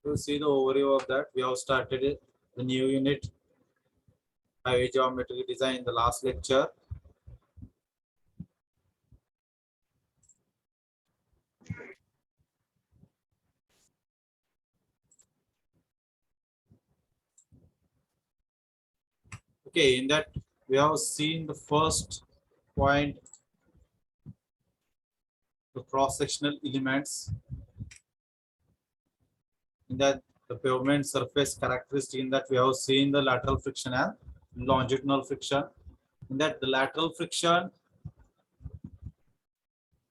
To see the overview of that, we have started the new unit, highway geometry design, in the last lecture. Okay, in that we have seen the first point, the cross-sectional elements. In that the pavement surface characteristic, in that we have seen the lateral friction and longitudinal friction. In that the lateral friction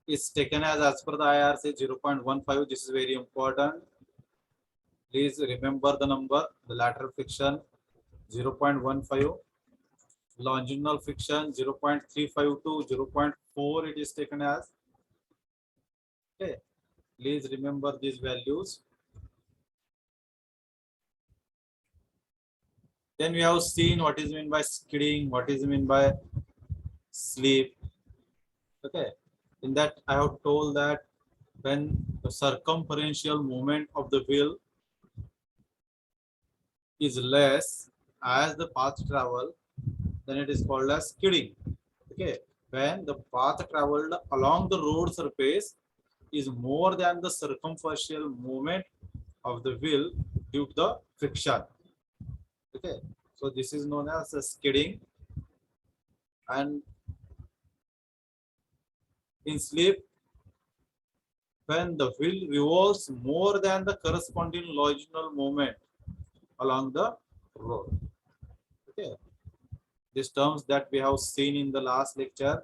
is taken as per the IRC 0.15. This is very important. Please remember the number. The lateral friction 0.15. Longitudinal friction 0.35 to 0.4 it is taken as. Okay, please remember these values. Then we have seen what is meant by skidding, what is meant by slip. Okay, in that I have told that when the circumferential moment of the wheel is less as the path travel, then it is called as skidding. Okay, when the path traveled along the road surface is more than the circumferential moment of the wheel due to the friction. Okay, so this is known as a skidding. And in slip, when the wheel revolves more than the corresponding longitudinal moment along the road. Okay, these terms that we have seen in the last lecture,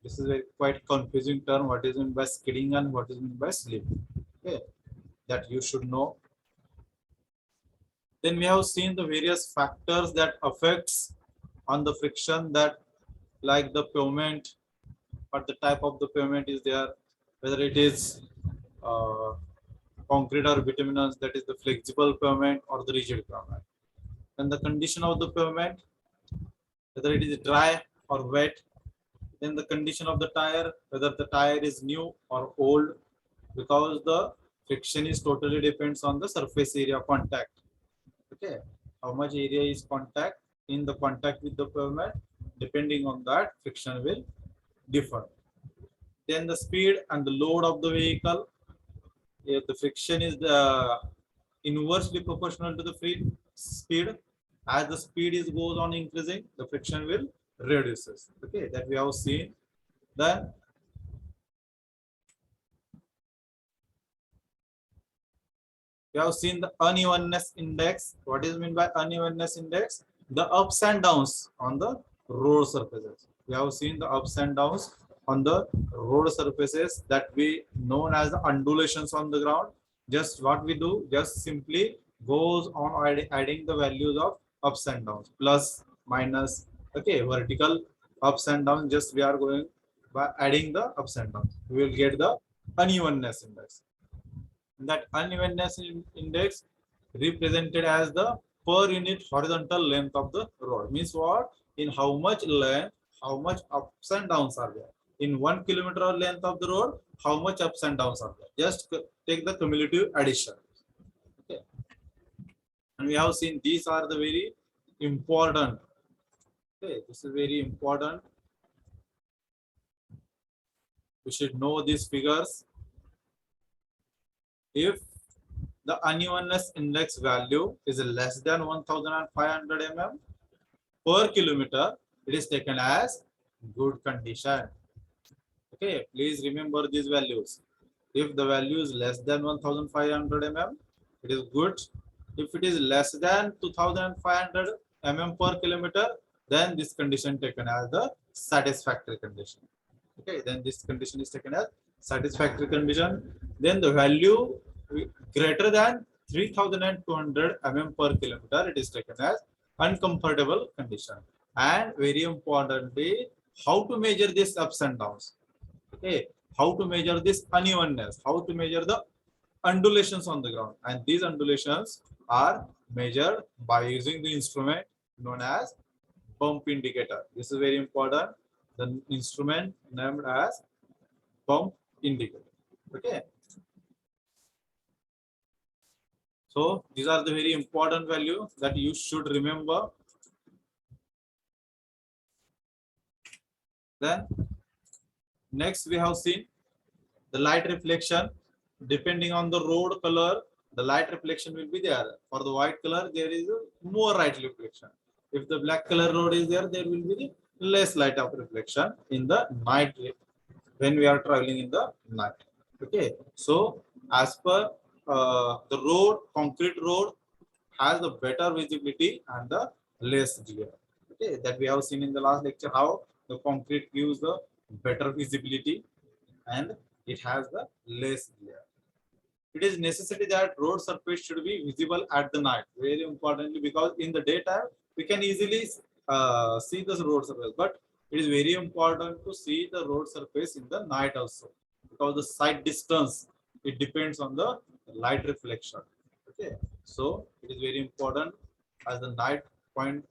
this is a quite confusing term. What is meant by skidding and what is meant by slip? Okay, that you should know. Then we have seen the various factors that affects on the friction, that like the pavement, what the type of the pavement is there, whether it is concrete or bituminous, that is the flexible pavement or the rigid pavement. And the condition of the pavement, whether it is dry or wet. Then the condition of the tire, whether the tire is new or old, because the friction is totally depends on the surface area contact. Okay, how much area is contact in the contact with the pavement, depending on that friction will differ. Then the speed and the load of the vehicle, if the friction is inversely proportional to the free speed, as the speed is goes on increasing, the friction will reduces. Okay, that we have seen. Then we have seen the unevenness index. What is meant by unevenness index? The ups and downs on the road surfaces. We have seen the ups and downs on the road surfaces, that we known as the undulations on the ground. Just what we do, just simply goes on adding the values of ups and downs, plus, minus. Okay, vertical ups and downs, just we are going by adding the ups and downs. We will get the unevenness index. That unevenness index represented as the per unit horizontal length of the road. Means what? In how much length, how much ups and downs are there? In 1 kilometer length of the road, how much ups and downs are there? Just take the cumulative addition. Okay. And we have seen these are the very important. Okay, this is very important. We should know these figures. If the unevenness index value is less than 1500 mm per kilometer, it is taken as good condition. Okay, please remember these values. If the value is less than 1500 mm, it is good. If it is less than 2500 mm per kilometer, then this condition taken as the satisfactory condition. Okay, then this condition is taken as satisfactory condition. Then the value greater than 3200 mm per kilometer, it is taken as uncomfortable condition. And very importantly, how to measure this ups and downs? Okay, how to measure this unevenness? How to measure the undulations on the ground? And these undulations are measured by using the instrument known as bump indicator. This is very important. The instrument named as bump indicator. Okay. So these are the very important value that you should remember. Then next we have seen the light reflection. Depending on the road color, the light reflection will be there. For the white color, there is more light reflection. If the black color road is there, there will be the less light of reflection in the night when we are traveling in the night. Okay, so as per the road, concrete road has the better visibility and the less glare. Okay, that we have seen in the last lecture how the concrete gives the better visibility and it has the less glare. It is necessary that road surface should be visible at the night. Very importantly, because in the daytime we can easily see the road surface, but it is very important to see the road surface in the night also, because the sight distance it depends on the light reflection. Okay, so it is very important as the night point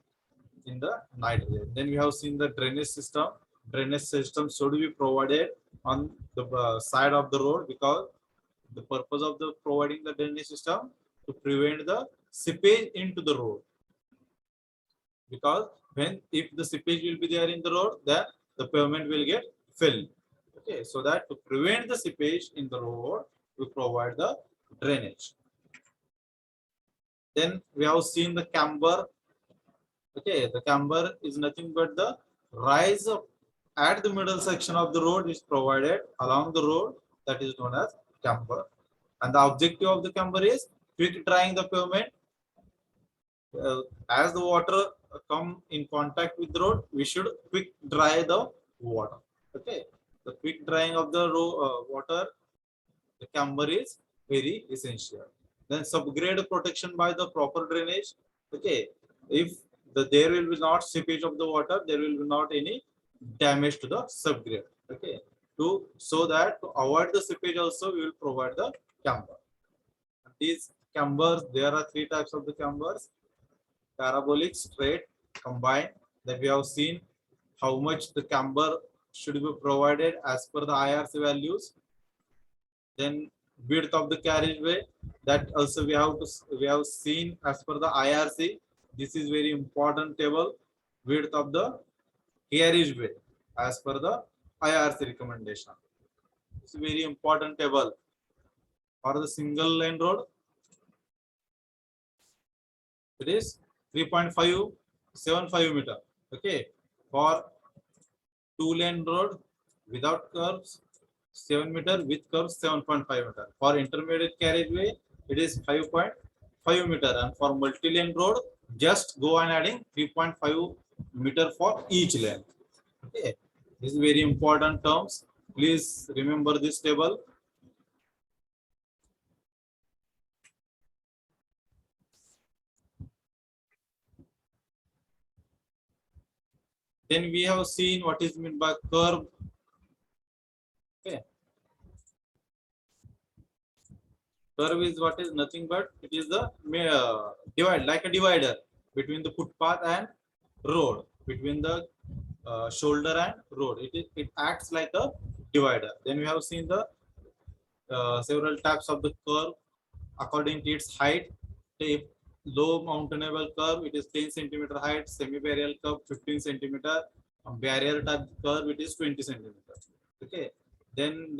in the night. Then we have seen the drainage system. Drainage system should be provided on the side of the road, because the purpose of the providing the drainage system to prevent the seepage into the road. Because when if the seepage will be there in the road, then the pavement will get filled. Okay, so that to prevent the seepage in the road, we provide the drainage. Then we have seen the camber. Okay, the camber is nothing but the rise of at the middle section of the road is provided along the road, that is known as camber. And the objective of the camber is quick drying the pavement. As the water come in contact with the road, we should quick dry the water. Okay, the quick drying of the water, the camber is very essential. Then subgrade protection by the proper drainage. Okay, if there will be not seepage of the water, there will be not any damage to the subgrade. Okay, so that to avoid the seepage also, we will provide the camber. These cambers, there are three types of the cambers: parabolic, straight, combined. That we have seen how much the camber should be provided as per the IRC values. Then width of the carriageway, that also we have seen as per the IRC. This is very important table. Width of the carriageway as per the IRC recommendation. It's a very important table. For the single lane road, it is 3.575 meter. Okay, for two lane road without curves, 7 meter, with curves 7.5 meter. For intermediate carriageway, it is 5.5 meter, and for multi-lane road, just go on adding 3.5 meter for each lane. Okay, this is very important terms. Please remember this table. Then we have seen what is meant by curve. Okay, curve is what is nothing but it is the divide, like a divider between the footpath and road, between the shoulder and road. It acts like a divider. Then we have seen the several types of the curve according to its height. If low mountainable curve, it is 10 centimeter height. Semi-barrier curve 15 centimeter. Barrier type curve, it is 20 centimeter. Okay. Then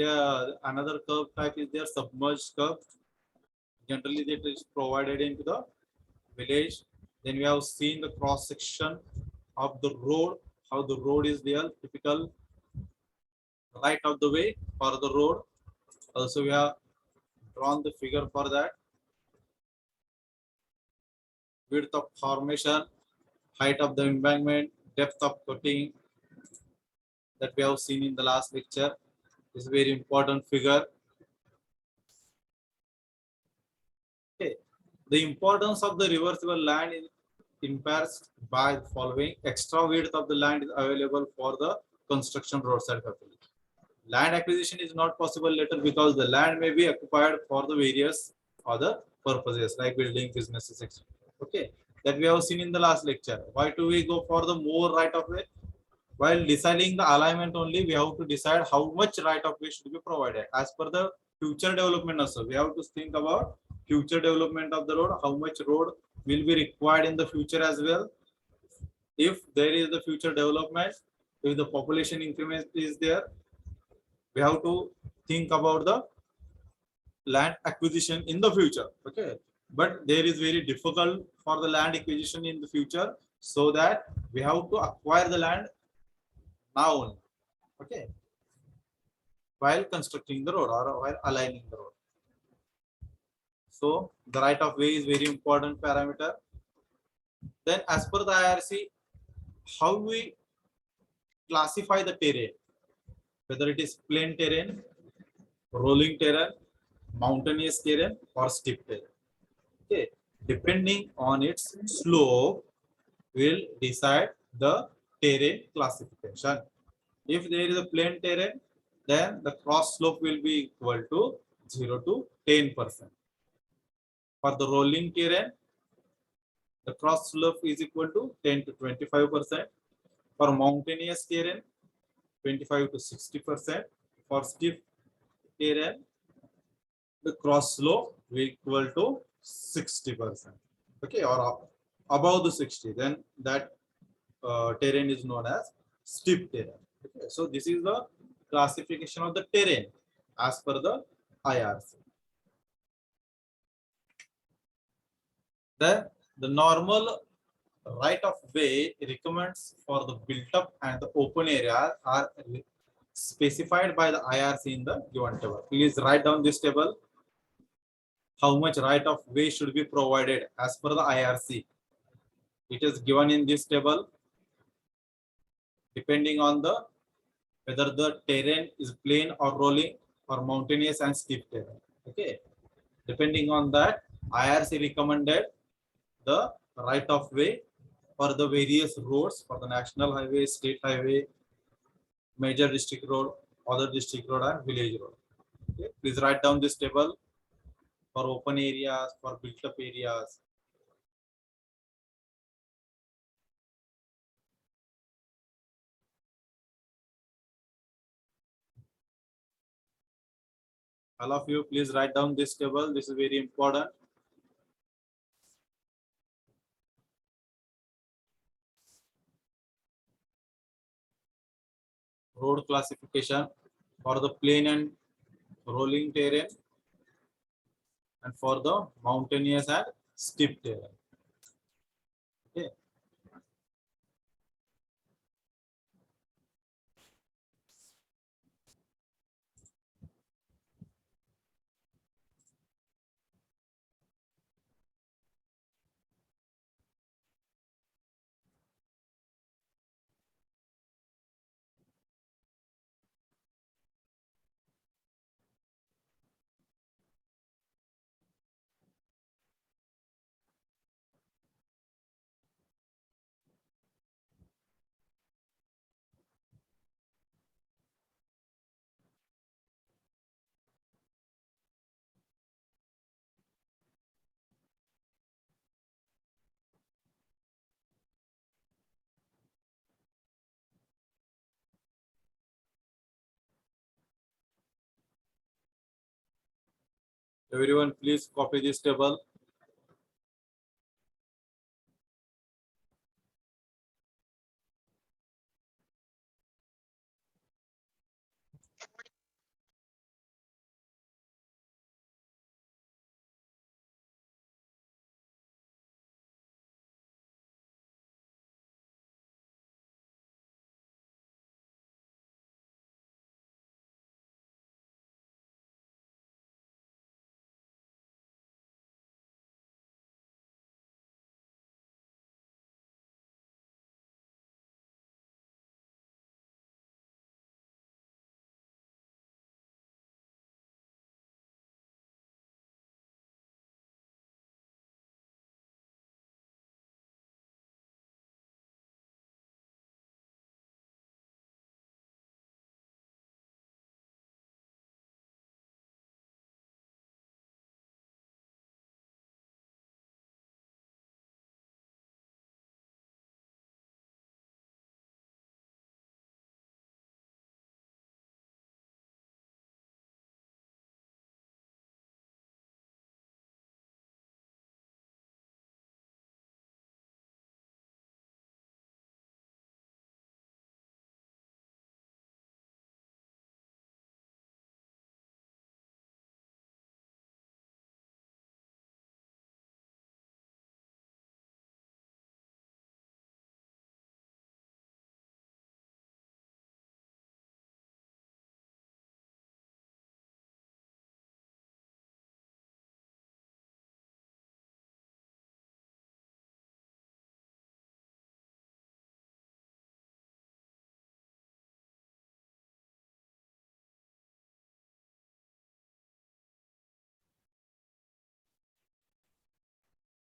another curve type is there, submerged curve. Generally, that is provided into the village. Then we have seen the cross section of the road, how the road is there, typical right of the way for the road. Also, we have drawn the figure for that. Width of formation, height of the embankment, depth of cutting, that we have seen in the last lecture. This is a very important figure. Okay. The importance of the reversible land is impairs by the following. Extra width of the land is available for the construction roadside facility. Land acquisition is not possible later because the land may be occupied for the various other purposes like building, businesses, etc. Okay, that we have seen in the last lecture. Why do we go for the more right of way? While deciding the alignment only, we have to decide how much right of way should be provided as per the future development also. We have to think about future development of the road, how much road will be required in the future as well. If there is the future development, if the population increment is there, we have to think about the land acquisition in the future. Okay, but there is very difficult for the land acquisition in the future, so that we have to acquire the land now only. Okay, while constructing the road or while aligning the road. So the right of way is very important parameter. Then as per the IRC, how we classify the terrain, whether it is plain terrain, rolling terrain, mountainous terrain, or steep terrain. Okay, depending on its slope will decide the terrain classification. If there is a plain terrain, then the cross slope will be equal to 0 to 10%. For the rolling terrain, the cross slope is equal to 10 to 25%. For mountainous terrain, 25 to 60%. For steep terrain, the cross slope will equal to 60%. Okay, or above the 60, then that terrain is known as steep terrain. Okay, so this is the classification of the terrain as per the IRC. The normal right of way recommends for the built up and the open area are specified by the IRC in the given table. Please write down this table. How much right of way should be provided as per the IRC? It is given in this table, depending on the whether the terrain is plain or rolling or mountainous and steep terrain. Okay, depending on that, IRC recommended the right of way for the various roads, for the national highway, state highway, major district road, other district road, and village road. Okay, please write down this table for open areas, for built up areas. All of you, please write down this table. This is very important. Road classification for the plain and rolling terrain, and for the mountainous and steep terrain. Okay. Everyone, please copy this table.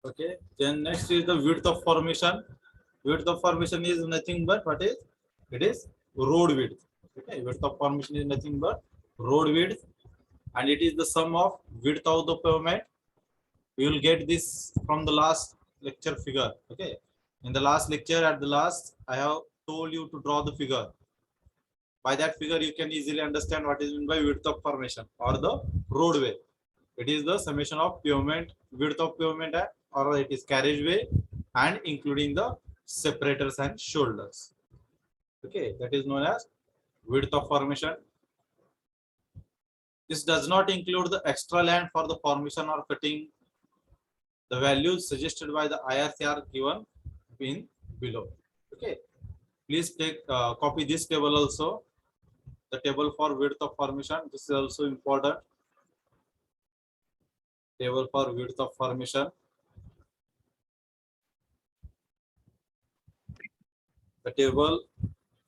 Okay. Then next is the width of formation. Width of formation is nothing but what is? It is road width. Okay. Width of formation is nothing but road width, and it is the sum of width of the pavement. We will get this from the last lecture figure. Okay. In the last lecture, at the last, I have told you to draw the figure. By that figure, you can easily understand what is meant by width of formation or the roadway. It is the summation of pavement, width of pavement, or it is carriageway, and including the separators and shoulders. Okay, that is known as width of formation. This does not include the extra land for the formation or cutting. The values suggested by the IRC are given in below. Okay, please take copy this table also. The table for width of formation. This is also important. Table for width of formation. The table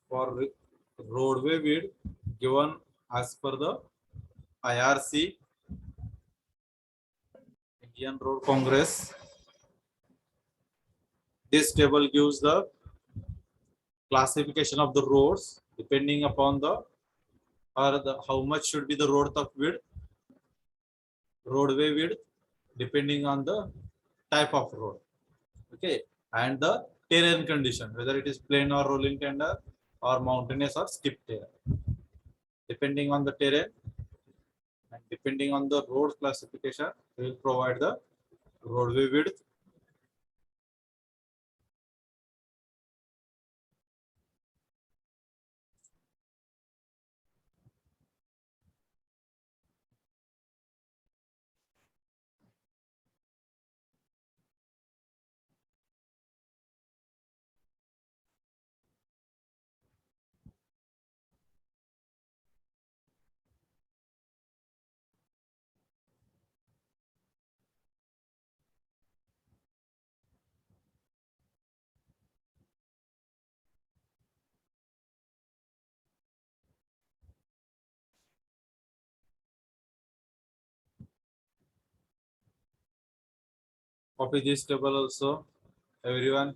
for roadway width given as per the IRC, Indian Road Congress. This table gives the classification of the roads depending upon the how much should be the roadway width depending on the type of road. Okay, and the terrain condition, whether it is plain or rolling tender or mountainous or steep terrain. Depending on the terrain and depending on the road classification, we will provide the roadway width. Copy this table also, everyone.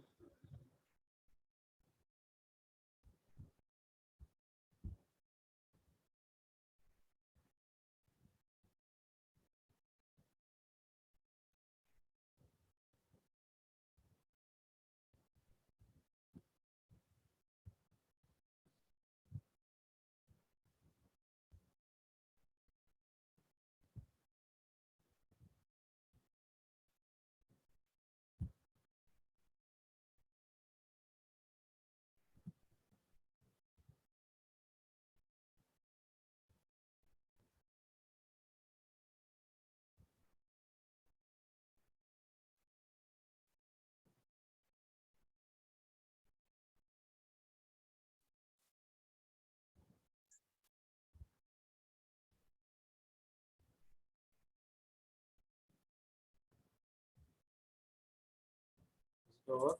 Over.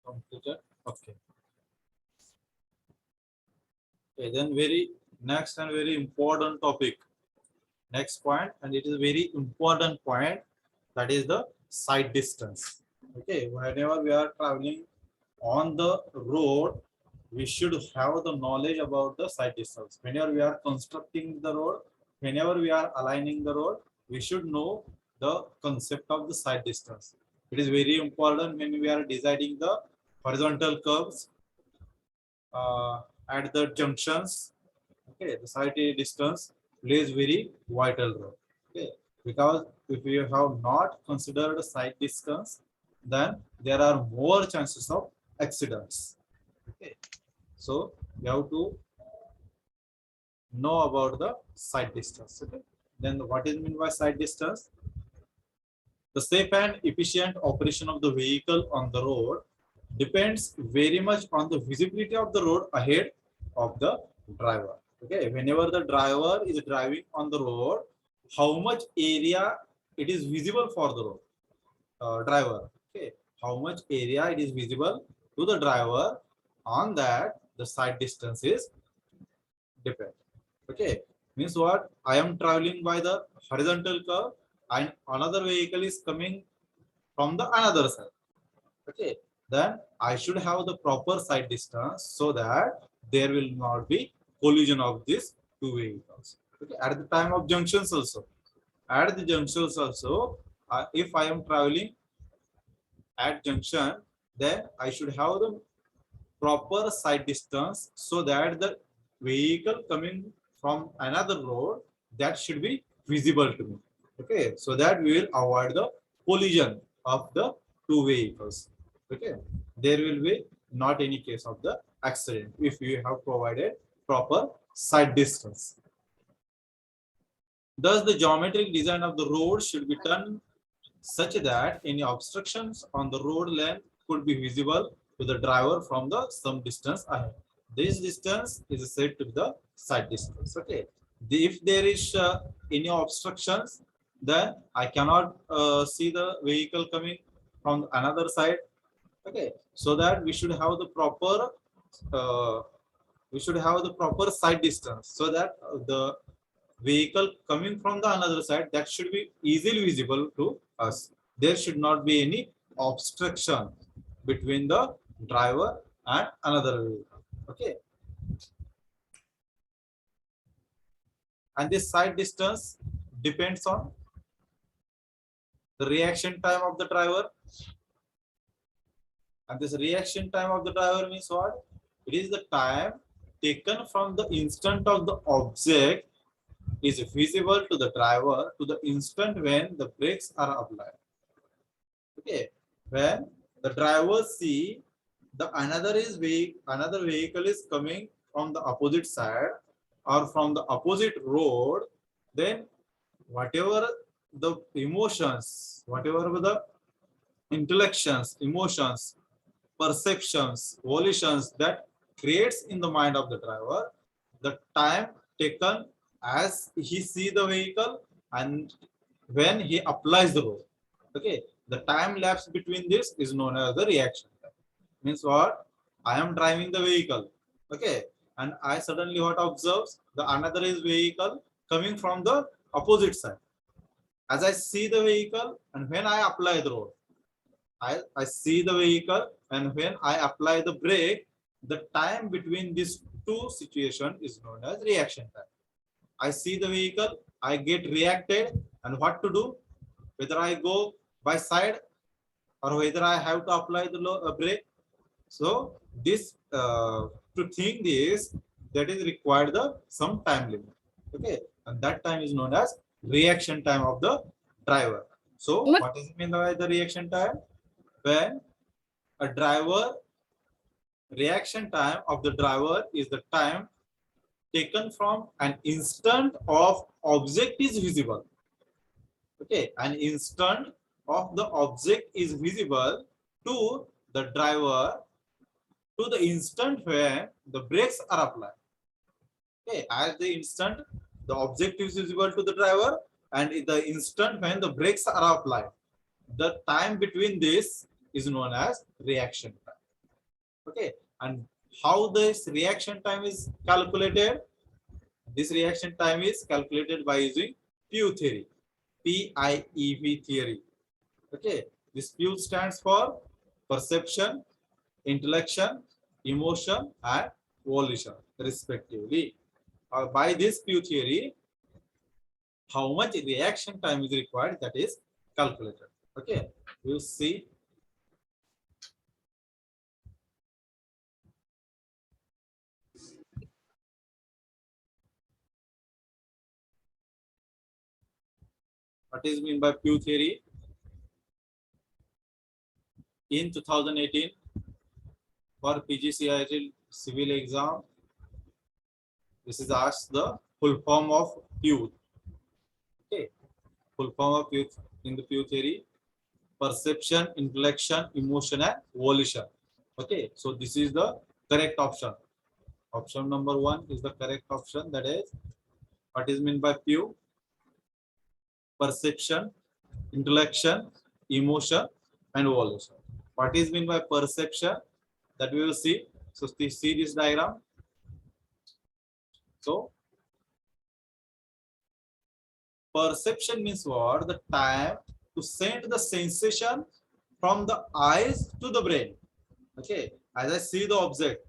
Completed. Okay. Okay. Then very next and very important topic. Next point, and it is a very important point. That is the sight distance. Okay. Whenever we are traveling on the road, we should have the knowledge about the sight distance. Whenever we are constructing the road, whenever we are aligning the road, we should know the concept of the sight distance. It is very important when we are deciding the horizontal curves at the junctions. Okay, the sight distance plays very vital role. Okay, because if you have not considered sight distance, then there are more chances of accidents. Okay, so you have to know about the sight distance. Okay, then what is meant by sight distance? The safe and efficient operation of the vehicle on the road depends very much on the visibility of the road ahead of the driver. Okay, whenever the driver is driving on the road, how much area it is visible for the road driver. Okay, how much area it is visible to the driver, on that the sight distance is depend. Okay, means what? I am traveling by the horizontal curve and another vehicle is coming from the another side. Okay, then I should have the proper side distance so that there will not be collision of these two vehicles. Okay, at the time of junctions also, at the junctions also, if I am traveling at junction, then I should have the proper side distance so that the vehicle coming from another road, that should be visible to me. Okay, so that we will avoid the collision of the two vehicles. Okay, there will be not any case of the accident if you have provided proper side distance. Thus the geometric design of the road should be done such that any obstructions on the road length could be visible to the driver from the some distance ahead. This distance is said to be the side distance. Okay. If there is any obstructions, then I cannot see the vehicle coming from another side. Okay. So that uh, we should have the proper side distance so that the vehicle coming from the another side, that should be easily visible to us. There should not be any obstruction between the driver and another vehicle. Okay, and this side distance depends on the reaction time of the driver. And this reaction time of the driver means what? It is the time taken from the instant of the object is visible to the driver to the instant when the brakes are applied. Okay, when the driver see the another vehicle is coming from the opposite side or from the opposite road, then whatever the emotions, whatever the intellections, emotions, perceptions, volitions that creates in the mind of the driver, the time taken as he see the vehicle and when he applies the road. Okay, the time lapse between this is known as the reaction time. Means what? I am driving the vehicle. Okay, and I suddenly what observes the another is vehicle coming from the opposite side. As I see the vehicle and when I apply the road, I see the vehicle and when I apply the brake, the time between these two situations is known as reaction time. I see the vehicle, I get reacted, and what to do? Whether I go by side or whether I have to apply the brake. So this to think this, that is required the some time limit. Okay, and that time is known as reaction time of the driver. So what is meant by the reaction time? When a driver reaction time of the driver is the time taken from an instant of object is visible. Okay, an instant of the object is visible to the driver to the instant when the brakes are applied. Okay, at the instant the object is visible to the driver and in the instant when the brakes are applied, the time between this is known as reaction time. Okay, and how this reaction time is calculated? This reaction time is calculated by using PIEV theory, PIEV theory. Okay, this PIEV stands for perception, intellection, emotion, and volition, respectively. By this PIEV theory, how much reaction time is required, that is calculated. Okay, you see. What is mean by PIEV theory? In 2018, for PGCIT civil exam, this is asked the full form of PIEV. Okay, full form of PIEV in the PIEV theory: perception, intellection, emotion, and volition. Okay, so this is the correct option. Option number 1 is the correct option. That is what is meant by PIEV: perception, intellection, emotion, and volition. What is meant by perception? That we will see. So see this diagram. So perception means what? The time to send the sensation from the eyes to the brain. Okay, as I see the object,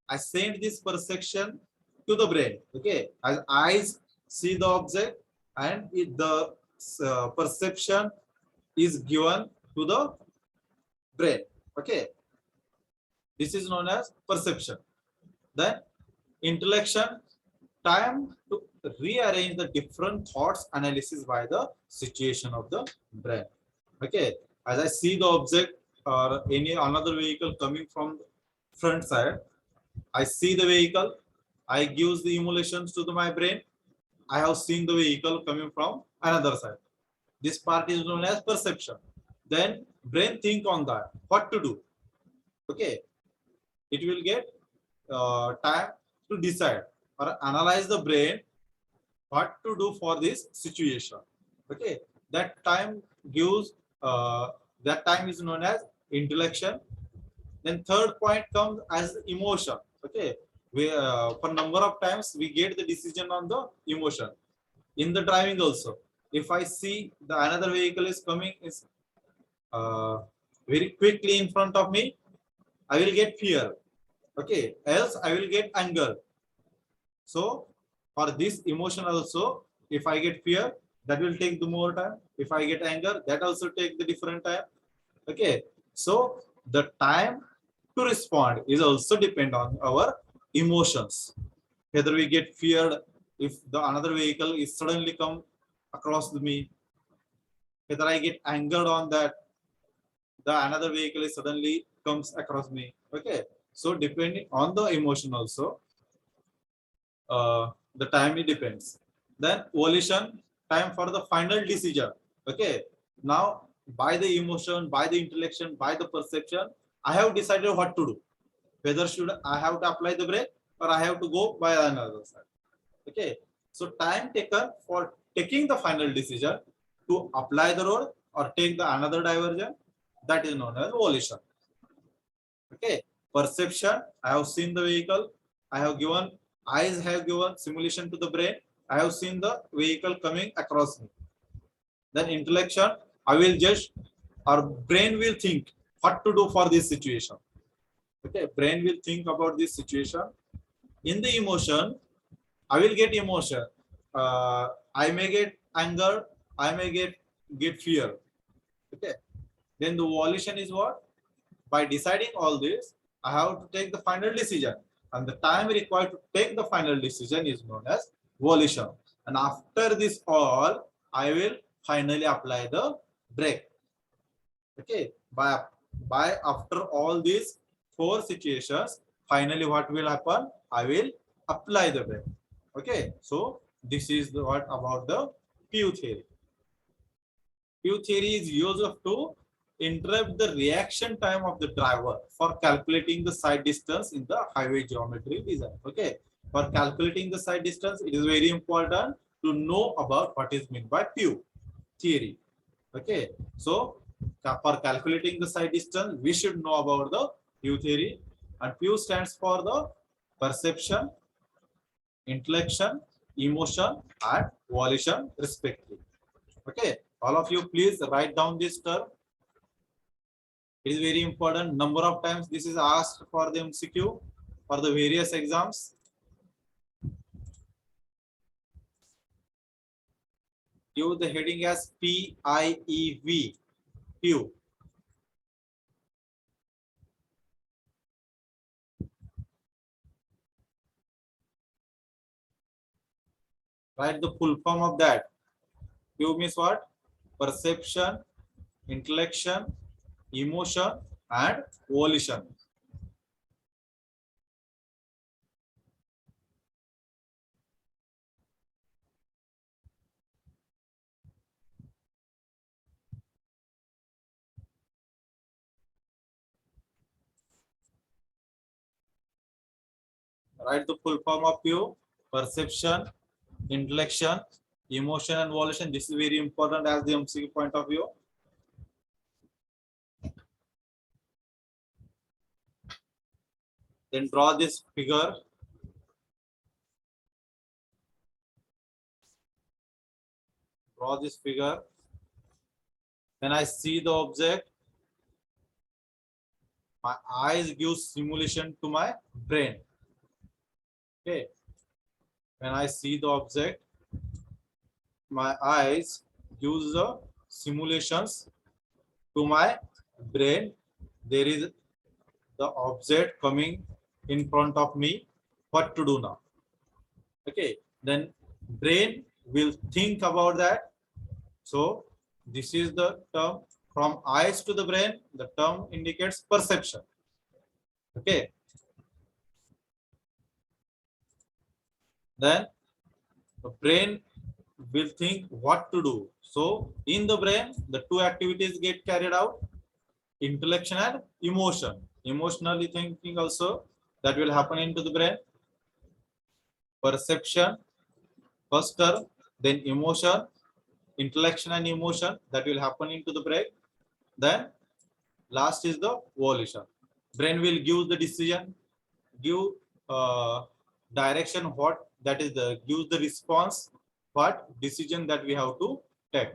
I send this perception to the brain. Okay, as eyes see the object, and the perception is given to the brain. Okay, this is known as perception. Then intellection, time to rearrange the different thoughts analysis by the situation of the brain. Okay, as I see the object or any another vehicle coming from front side, I see the vehicle, I give the emulations to my brain. I have seen the vehicle coming from another side. This part is known as perception. Then brain think on that, what to do. Okay, it will get time to decide or analyze the brain what to do for this situation. Okay, that time gives that time is known as intellection. Then third point comes as emotion. Okay, we for number of times we get the decision on the emotion in the driving also. If I see the another vehicle is coming is uh, very quickly in front of me, I will get fear. Okay, else I will get anger. So for this emotion also, if I get fear, that will take the more time. If I get anger, that also take the different time. Okay, so the time to respond is also depend on our emotions. Whether we get feared if the another vehicle is suddenly come across me, whether I get angered on that the another vehicle is suddenly comes across me. Okay, so depending on the emotion also, the time it depends. Then volition, time for the final decision. Okay, now by the emotion, by the intellection, by the perception, I have decided what to do. Whether should I have to apply the brake or I have to go by another side. Okay, so time taken for taking the final decision to apply the road or take the another diversion, that is known as volition. Okay, perception, I have seen the vehicle, I have given eyes have given simulation to the brain, I have seen the vehicle coming across me. Then intellection, I will just our brain will think what to do for this situation. Okay, brain will think about this situation. In the emotion, I will get emotion. I may get anger, I may get fear. Okay, then the volition is what? By deciding all this, I have to take the final decision. And the time required to take the final decision is known as volition. And after this all, I will finally apply the brake. Okay. By after all these four situations, finally what will happen? I will apply the brake. Okay. So this is the what about the Pew theory. Pew theory is used to interrupt the reaction time of the driver for calculating the side distance in the highway geometry design. Okay, for calculating the side distance, it is very important to know about what is meant by Pew theory. Okay, so for calculating the side distance, we should know about the Pew theory, and Pew stands for the perception, intellection, emotion, and volition, respectively. Okay, all of you, please write down this term. It is very important. Number of times this is asked for the MCQ for the various exams. Give the heading as PIEV. Pew. Write the full form of that. Pew means what? Perception, intellection, emotion, and volition. Write the full form of Pew. Perception, intellection, emotion, and volition. This is very important as the MCQ point of view. Then draw this figure. Draw this figure. Then I see the object. My eyes give simulation to my brain. Okay, when I see the object, my eyes gives the simulations to my brain. There is the object coming in front of me. What to do now? Okay, then brain will think about that. So this is the term from eyes to the brain. The term indicates perception. Okay, then the brain will think what to do. So in the brain, the two activities get carried out: intellection and emotion. Emotionally thinking also that will happen into the brain. Perception first term, then emotion, intellection and emotion that will happen into the brain. Then last is the volition. Brain will give the decision, give direction, what that is the gives the response, what decision that we have to take.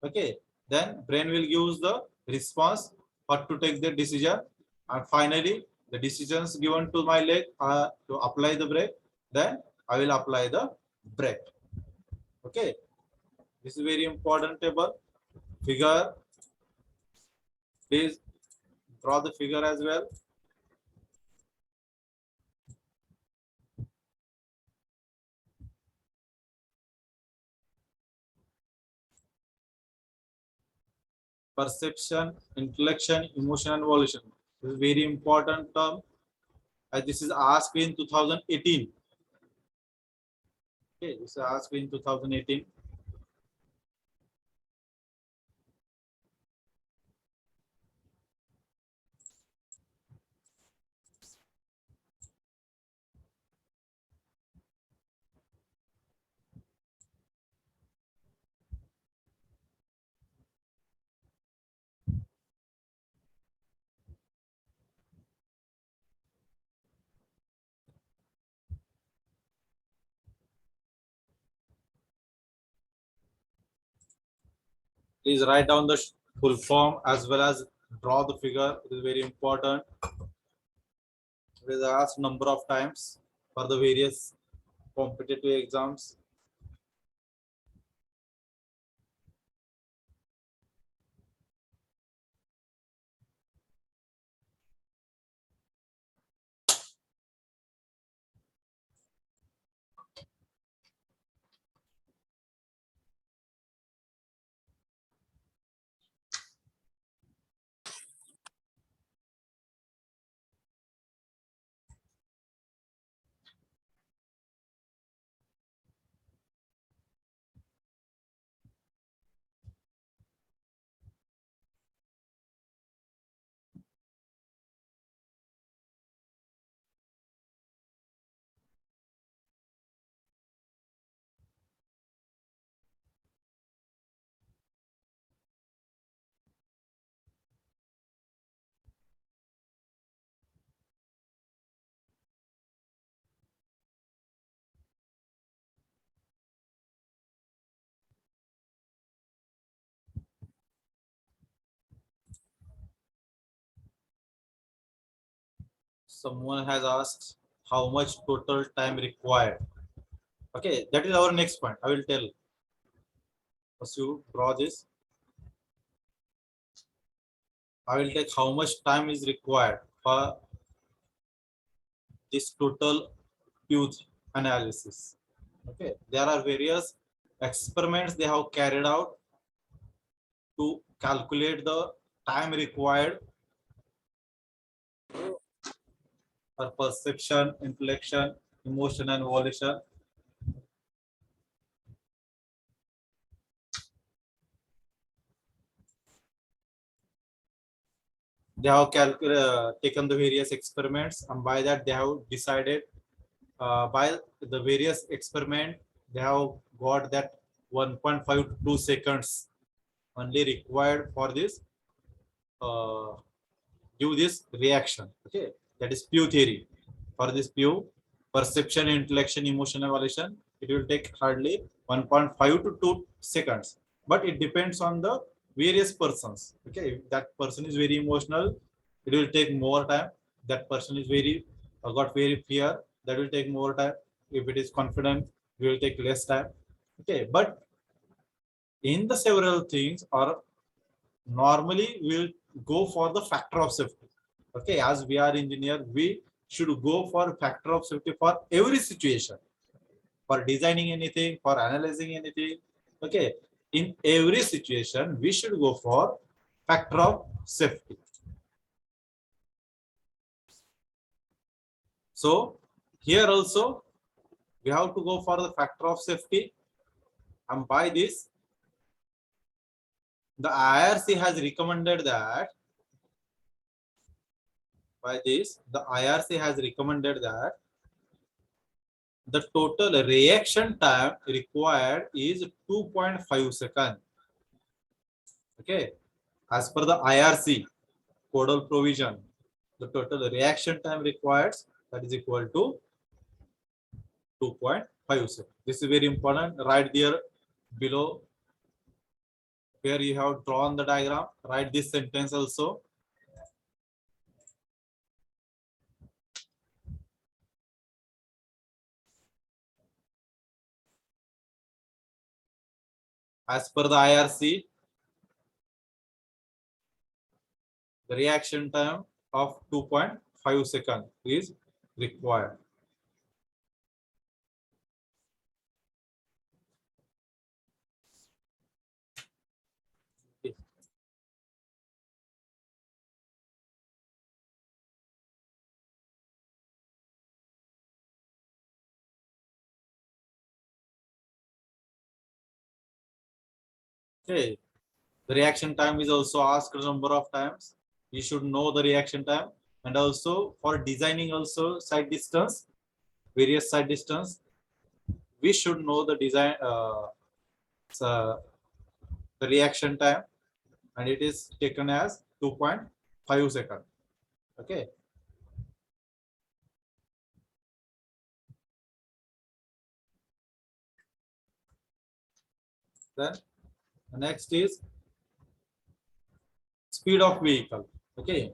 Okay, then brain will use the response what to take the decision, and finally the decisions given to my leg to apply the brake. Then I will apply the brake. Okay, this is very important table. Figure, please draw the figure as well. Perception, intellection, emotion, and volition. This is very important term. This is asked in 2018. Okay, this is asked in 2018. Please write down the full form as well as draw the figure. It is very important. It is asked number of times for the various competitive exams. Someone has asked how much total time required. Okay, that is our next point. I will tell. First, you draw this. I will take how much time is required for this total youth analysis. Okay, there are various experiments they have carried out to calculate the time required for perception, intellection, emotion, and volition. They have taken the various experiments, and by that they have decided by the various experiment they have got that 1.5 to 2 seconds only required for this do this reaction. Okay, that is Pew theory. For this Pew, perception, intellection, emotion, evaluation, it will take hardly 1.5 to 2 seconds, but it depends on the various persons. Okay, if that person is very emotional, it will take more time. That person is very got very fear, that will take more time. If it is confident, it will take less time. Okay, but in the several things or normally we'll go for the factor of safety. Okay, as we are engineer, we should go for factor of safety for every situation, for designing anything, for analyzing anything. Okay, in every situation we should go for factor of safety. So here also we have to go for the factor of safety, and by this the IRC has recommended that the total reaction time required is 2.5 seconds. Okay, as per the IRC codal provision, the total reaction time required, that is equal to 2.5 seconds. This is very important. Right there below where you have drawn the diagram, write this sentence also. As per the IRC, the reaction time of 2.5 seconds is required. Okay, the reaction time is also asked a number of times. You should know the reaction time, and also for designing also side distance, various side distance, we should know the design the reaction time, and it is taken as 2.5 seconds. Okay. Then the next is speed of vehicle. Okay,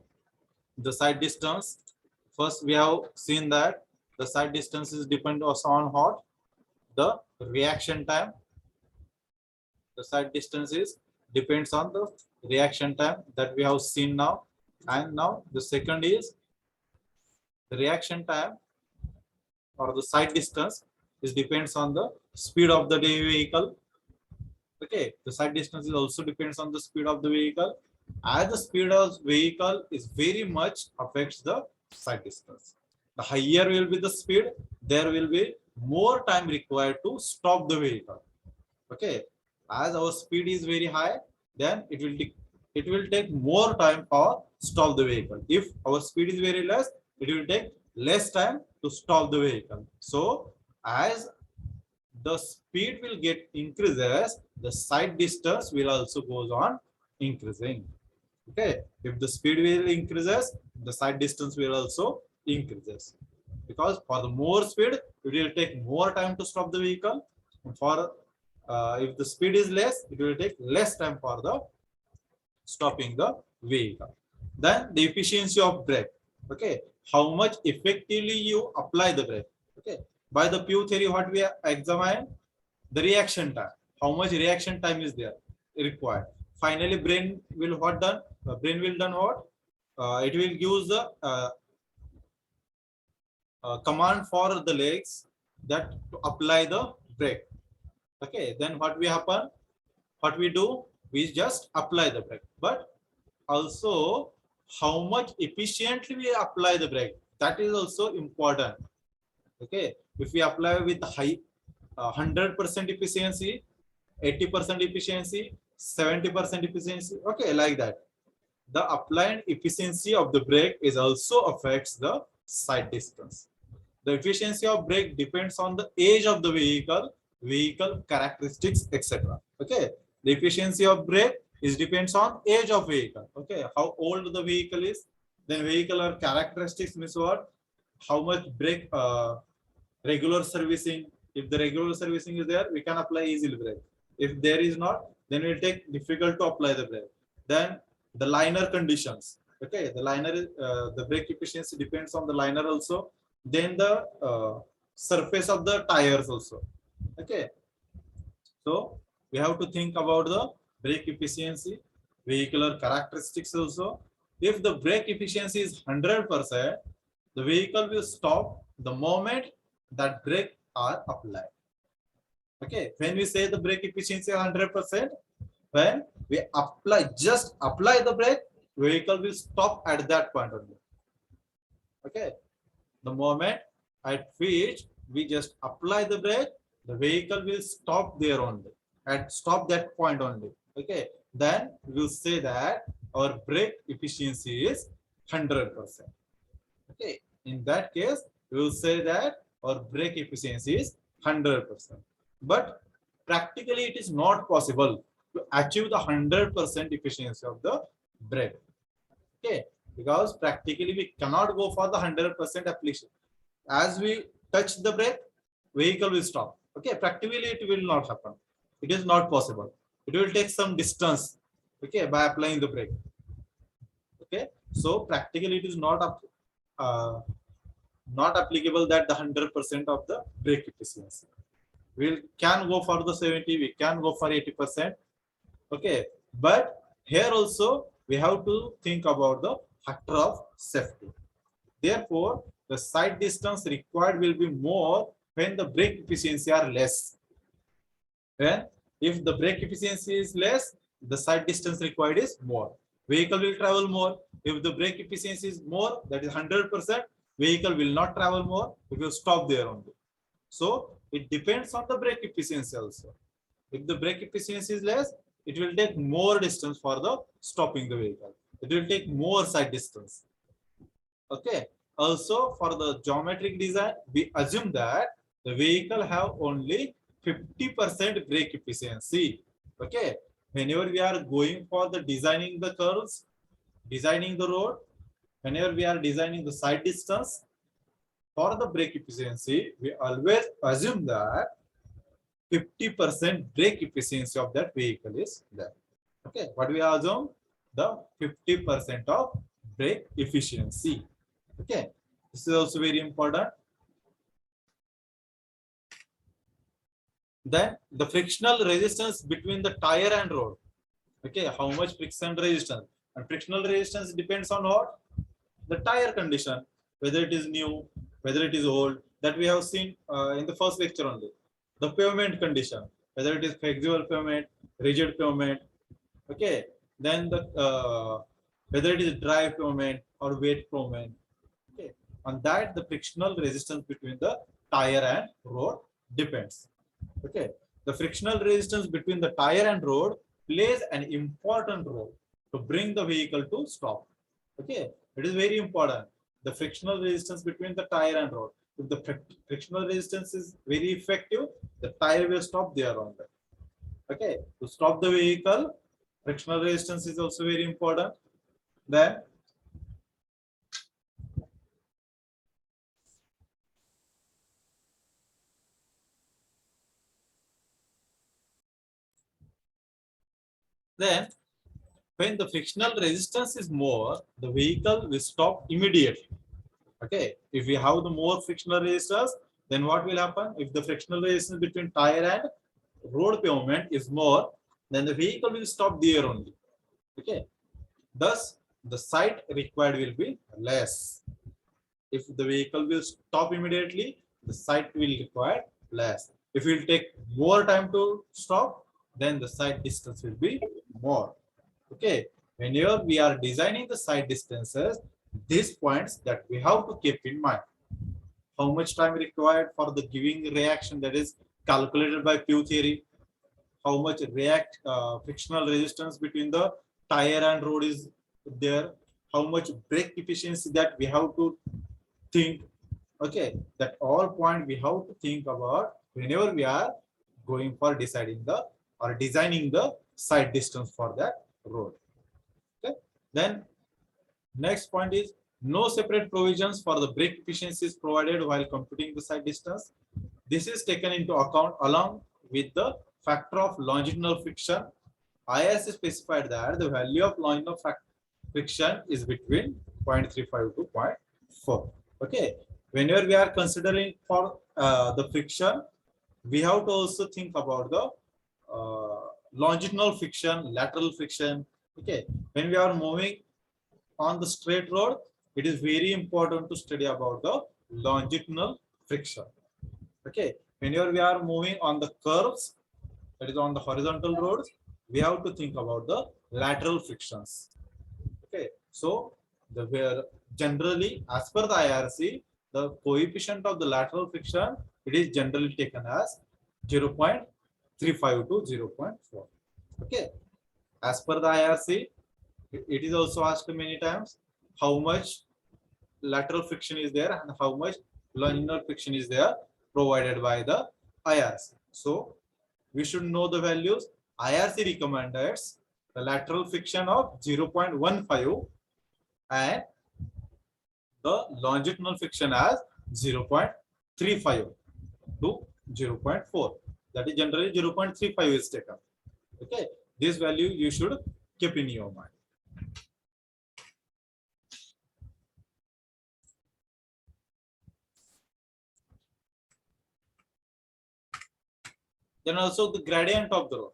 the side distance. First, we have seen that the side distance is dependent on what? The reaction time. The side distance is depends on the reaction time that we have seen now. And now the second is the reaction time or the side distance is depends on the speed of the vehicle. Okay, the side distance is also depends on the speed of the vehicle. As the speed of vehicle is very much affects the side distance. The higher will be the speed, there will be more time required to stop the vehicle. Okay, as our speed is very high, then it will take more time for stop the vehicle. If our speed is very less, it will take less time to stop the vehicle. So as the speed will get increases, the side distance will also goes on increasing. Okay, if the speed will increases, the side distance will also increases, because for the more speed, it will take more time to stop the vehicle. For if the speed is less, it will take less time for the stopping the vehicle. Then the efficiency of brake. Okay, how much effectively you apply the brake. Okay, by the Pew theory, what we examine, the reaction time. How much reaction time is there required? Finally, brain will what done? Brain will done what? It will use the command for the legs that to apply the brake. Okay, then what will happen? What we do? We just apply the brake. But also, how much efficiently we apply the brake, that is also important. Okay, if we apply with high 100% efficiency, 80% efficiency, 70% efficiency, okay, like that, the applied efficiency of the brake is also affects the side distance. The efficiency of brake depends on the age of the vehicle characteristics, etc. Okay, the efficiency of brake is depends on age of vehicle. Okay, how old the vehicle is, then vehicle characteristics means what? How much brake regular servicing. If the regular servicing is there, we can apply easily brake. If there is not, then it will take difficult to apply the brake. Then the liner conditions. Okay, the liner is the brake efficiency depends on the liner also. Then the surface of the tires also. Okay, so we have to think about the brake efficiency, vehicular characteristics also. If the brake efficiency is 100%, the vehicle will stop the moment that brake are applied. Okay, when we say the brake efficiency is 100%, when we just apply the brake, vehicle will stop at that point only. Okay, the moment at which we just apply the brake, the vehicle will stop there only, at stop that point only. Okay, then we'll say that our brake efficiency is 100%. Okay, in that case, we will say that our brake efficiency is 100%. But practically, it is not possible to achieve the 100% efficiency of the brake. Okay, because practically we cannot go for the 100% application. As we touch the brake, vehicle will stop. Okay, practically it will not happen. It is not possible. It will take some distance. Okay, by applying the brake. Okay, so practically it is not applicable that the 100% of the brake efficiency. We can go for the 70, we can go for 80%. Okay, but here also we have to think about the factor of safety. Therefore, the side distance required will be more when the brake efficiency are less. When if the brake efficiency is less, the side distance required is more. Vehicle will travel more. If the brake efficiency is more, that is 100%, vehicle will not travel more. It will stop there only. So it depends on the brake efficiency also. If the brake efficiency is less, it will take more distance for the stopping the vehicle. It will take more side distance. Okay. Also, for the geometric design, we assume that the vehicle have only 50% brake efficiency. Okay. Whenever we are going for the designing the curves, designing the road, whenever we are designing the side distance, for the brake efficiency, we always assume that 50% brake efficiency of that vehicle is there. Okay, what we assume? The 50% of brake efficiency. Okay, this is also very important. Then the frictional resistance between the tire and road. Okay, how much friction resistance? And frictional resistance depends on what? The tire condition, whether it is new, whether it is old, that we have seen in the first lecture only. The pavement condition, whether it is flexible pavement, rigid pavement. Okay, then the whether it is dry pavement or wet pavement. Okay, on that the frictional resistance between the tire and road depends. Okay, the frictional resistance between the tire and road plays an important role to bring the vehicle to stop. Okay, it is very important. The frictional resistance between the tire and road. If the frictional resistance is very effective, the tire will stop there on that. Okay, to stop the vehicle, frictional resistance is also very important. Then when the frictional resistance is more, the vehicle will stop immediately. Okay, if we have the more frictional resistance, then what will happen? If the frictional resistance between tire and road pavement is more, then the vehicle will stop there only. Okay, thus the side required will be less. If the vehicle will stop immediately, the side will require less. If it will take more time to stop, then the side distance will be more. Okay, whenever we are designing the side distances, these points that we have to keep in mind. How much time required for the giving reaction, that is calculated by Pew theory. How much frictional resistance between the tire and road is there. How much brake efficiency that we have to think. Okay, that all point we have to think about whenever we are going for deciding the or designing the side distance for that road. Okay, then next point is no separate provisions for the brake efficiency is provided while computing the side distance. This is taken into account along with the factor of longitudinal friction. IS specified that the value of longitudinal friction is between 0.35 to 0.4. Okay, whenever we are considering for the friction, we have to also think about the longitudinal friction, lateral friction. Okay, when we are moving on the straight road, it is very important to study about the longitudinal friction. Okay, whenever we are moving on the curves, that is on the horizontal roads, we have to think about the lateral frictions. Okay, so the where generally as per the IRC, the coefficient of the lateral friction, it is generally taken as 0.35 to 0.4. Okay, as per the IRC, it is also asked many times how much lateral friction is there and how much longitudinal friction is there provided by the IRC. So we should know the values. IRC recommends the lateral friction of 0.15 and the longitudinal friction as 0.35 to 0.4. That is generally 0.35 is taken. Okay, this value you should keep in your mind. Then also the gradient of the road.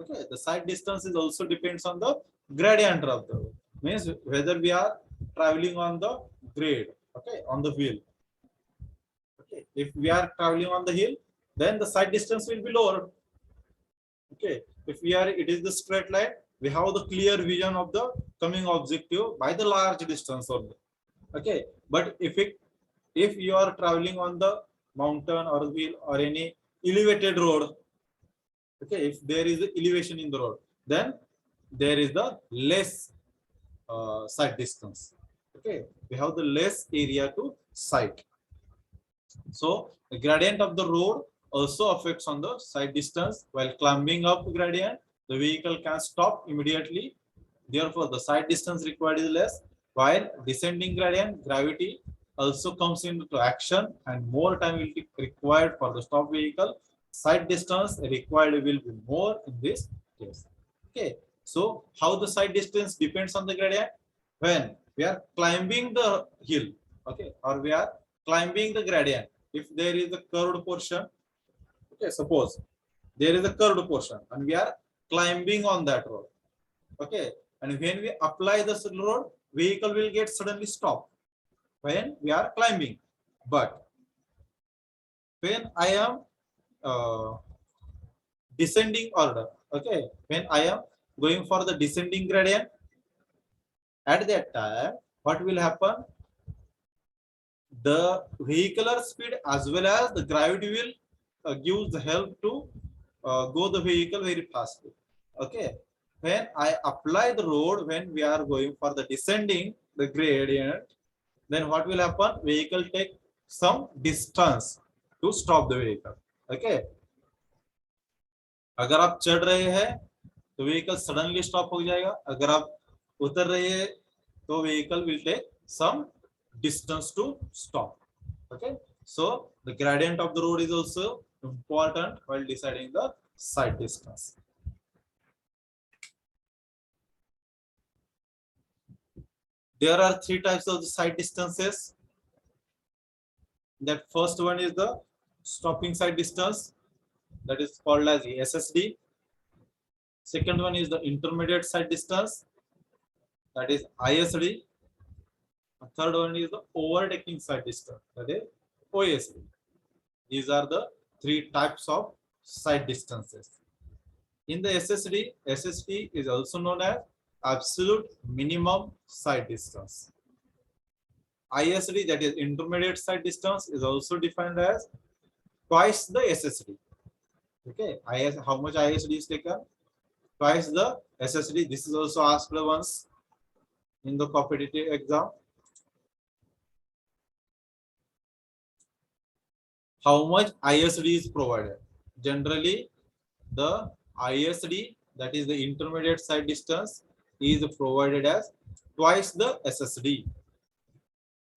Okay, the side distance is also depends on the gradient of the road. Means whether we are traveling on the grade, okay, on the wheel. Okay, if we are traveling on the hill, then the side distance will be lower. Okay, if we are, it is the straight line, we have the clear vision of the coming objective by the large distance only. Okay, but if you are traveling on the mountain or wheel or any elevated road, okay, if there is elevation in the road, then there is the less sight distance. Okay, we have the less area to sight. So the gradient of the road also affects on the sight distance. While climbing up gradient, the vehicle can stop immediately, therefore the sight distance required is less. While descending gradient, gravity also comes into action and more time will be required for the stop vehicle. Sight distance required will be more in this case. Okay, so how the sight distance depends on the gradient? When we are climbing the hill, okay, or we are climbing the gradient, if there is a curved portion, okay, suppose there is a curved portion and we are climbing on that road, okay, and when we apply this road, vehicle will get suddenly stop when we are climbing. But when I am descending order, okay, when I am going for the descending gradient, at that time what will happen, the vehicular speed as well as the gravity will give the help to go the vehicle very fastly. Okay, when I apply the road, when we are going for the descending the gradient, then what will happen, vehicle take some distance to stop the vehicle. Okay, अगर आप चढ़ रहे हैं तो vehicle suddenly stop हो जाएगा, अगर आप उतर रहे हैं तो vehicle will take some distance to stop. Okay, so the gradient of the road is also important while deciding the sight distance. There are three types of the sight distances. That first one is the stopping sight distance, that is called as SSD. Second one is the intermediate sight distance, that is ISD. Third one is the overtaking sight distance, that is OSD. These are the three types of sight distances. In the SSD is also known as absolute minimum sight distance. ISD, that is intermediate sight distance, is also defined as twice the SSD. Okay, how much ISD is taken? Twice the SSD. This is also asked once in the competitive exam. How much ISD is provided? Generally, the ISD, that is the intermediate sight distance, is provided as twice the SSD,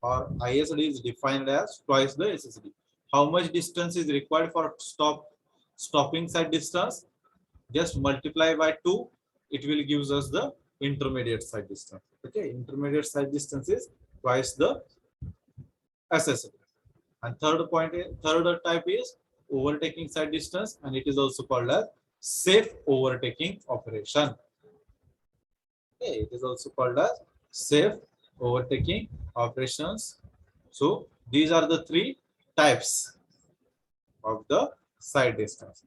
or ISD is defined as twice the SSD. How much distance is required for stopping sight distance? Just multiply by 2, it will gives us the intermediate side distance. Okay, intermediate side distance is twice the SSD. And third type is overtaking side distance, and it is also called as safe overtaking operation. Okay, it is also called as safe overtaking operations. So these are the three types of the side distance.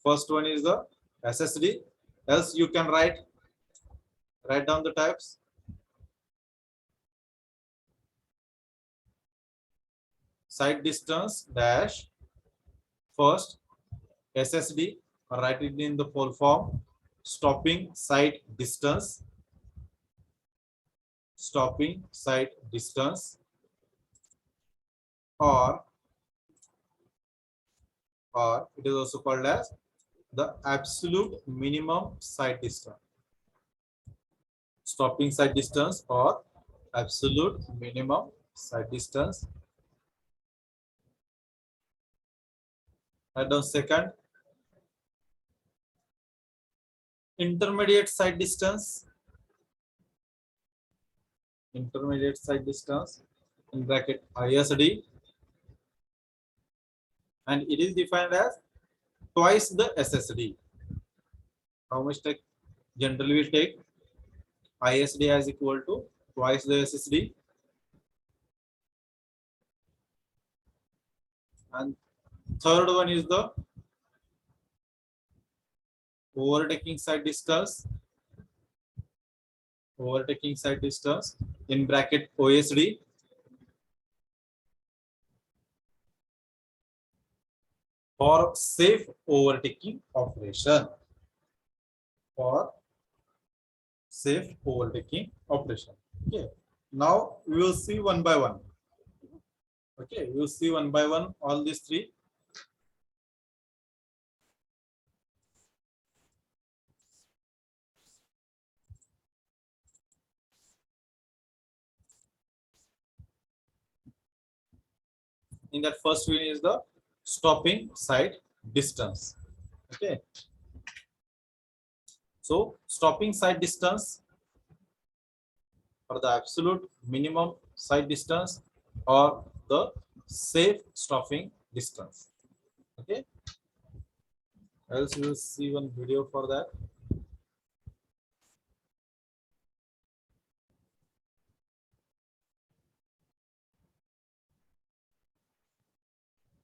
First one is the SSD. Else you can write down the types. Side distance dash first SSD, write it in the full form. Stopping side distance, stopping side distance, or it is also called as the absolute minimum side distance. Stopping side distance or absolute minimum side distance. Write down second. Intermediate side distance. Intermediate side distance in bracket ISD, and it is defined as twice the SSD. How much take generally we take ISD as equal to twice the SSD, and third one is the overtaking side distance. Overtaking side distance in bracket OSD, for safe overtaking operation. For safe overtaking operation. Okay. Now we will see one by one. Okay, we will see one by one all these three. In that first one is the stopping side distance. Okay. So stopping side distance for the absolute minimum side distance or the safe stopping distance. Okay. Else we will see one video for that.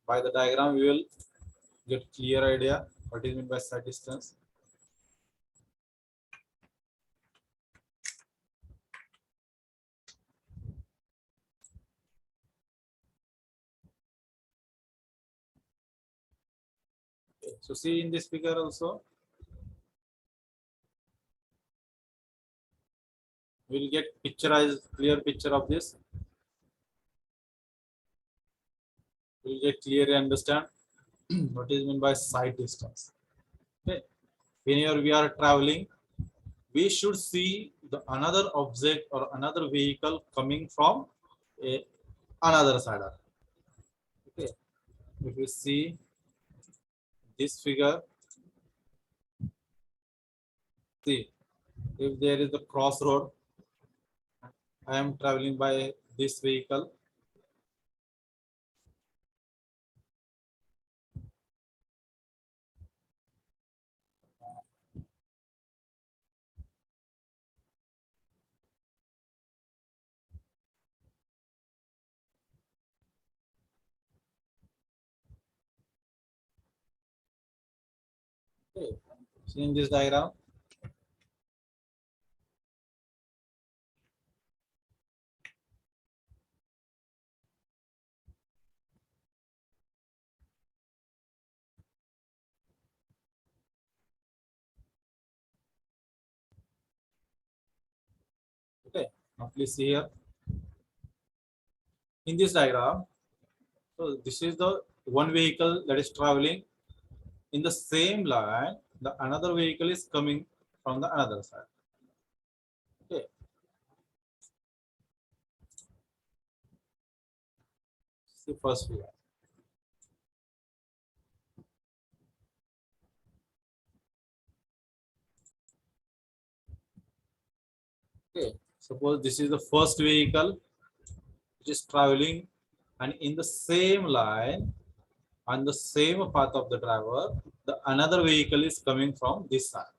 By the diagram, we will get clear idea what is meant by side distance. Okay. So see in this figure also, we will get clear picture of this. We will get clearly understand what is meant by side distance. Okay. Whenever we are traveling, we should see the another object or another vehicle coming from another side. Okay. If you see this figure, see if there is a crossroad, I am traveling by this vehicle. Okay. See in this diagram. Okay. Now please see here. In this diagram, so this is the one vehicle that is traveling in the same line. The another vehicle is coming from the another side. Okay. See first figure. Suppose this is the first vehicle which is traveling, and in the same line, on the same path of the driver, the another vehicle is coming from this side.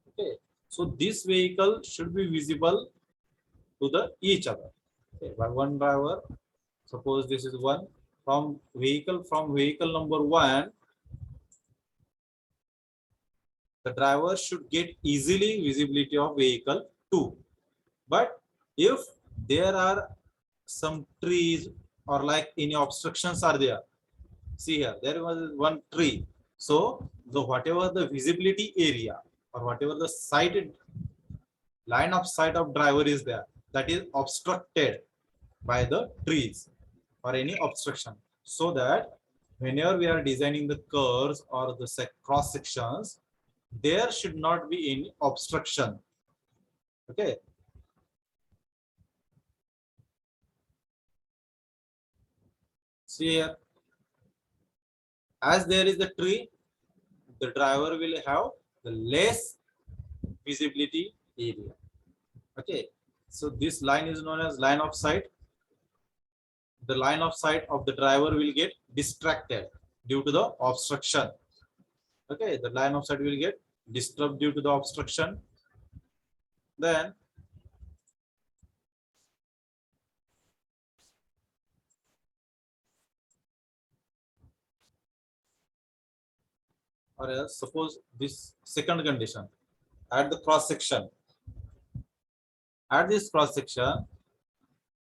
Okay, so this vehicle should be visible to the each other. Okay, by one driver. Suppose this is one from vehicle number one, the driver should get easily visibility of vehicle two. But if there are some trees or like any obstructions are there, see here, there was one tree. So the whatever the visibility area or whatever the sighted line of sight of driver is there, that is obstructed by the trees or any obstruction. So that whenever we are designing the curves or the cross sections, there should not be any obstruction. Okay. See here, as there is the tree, the driver will have the less visibility area. Okay, so this line is known as line of sight. The line of sight of the driver will get distracted due to the obstruction. Okay, the line of sight will get disturbed due to the obstruction. Then or else suppose this second condition, at the cross section, at this cross section,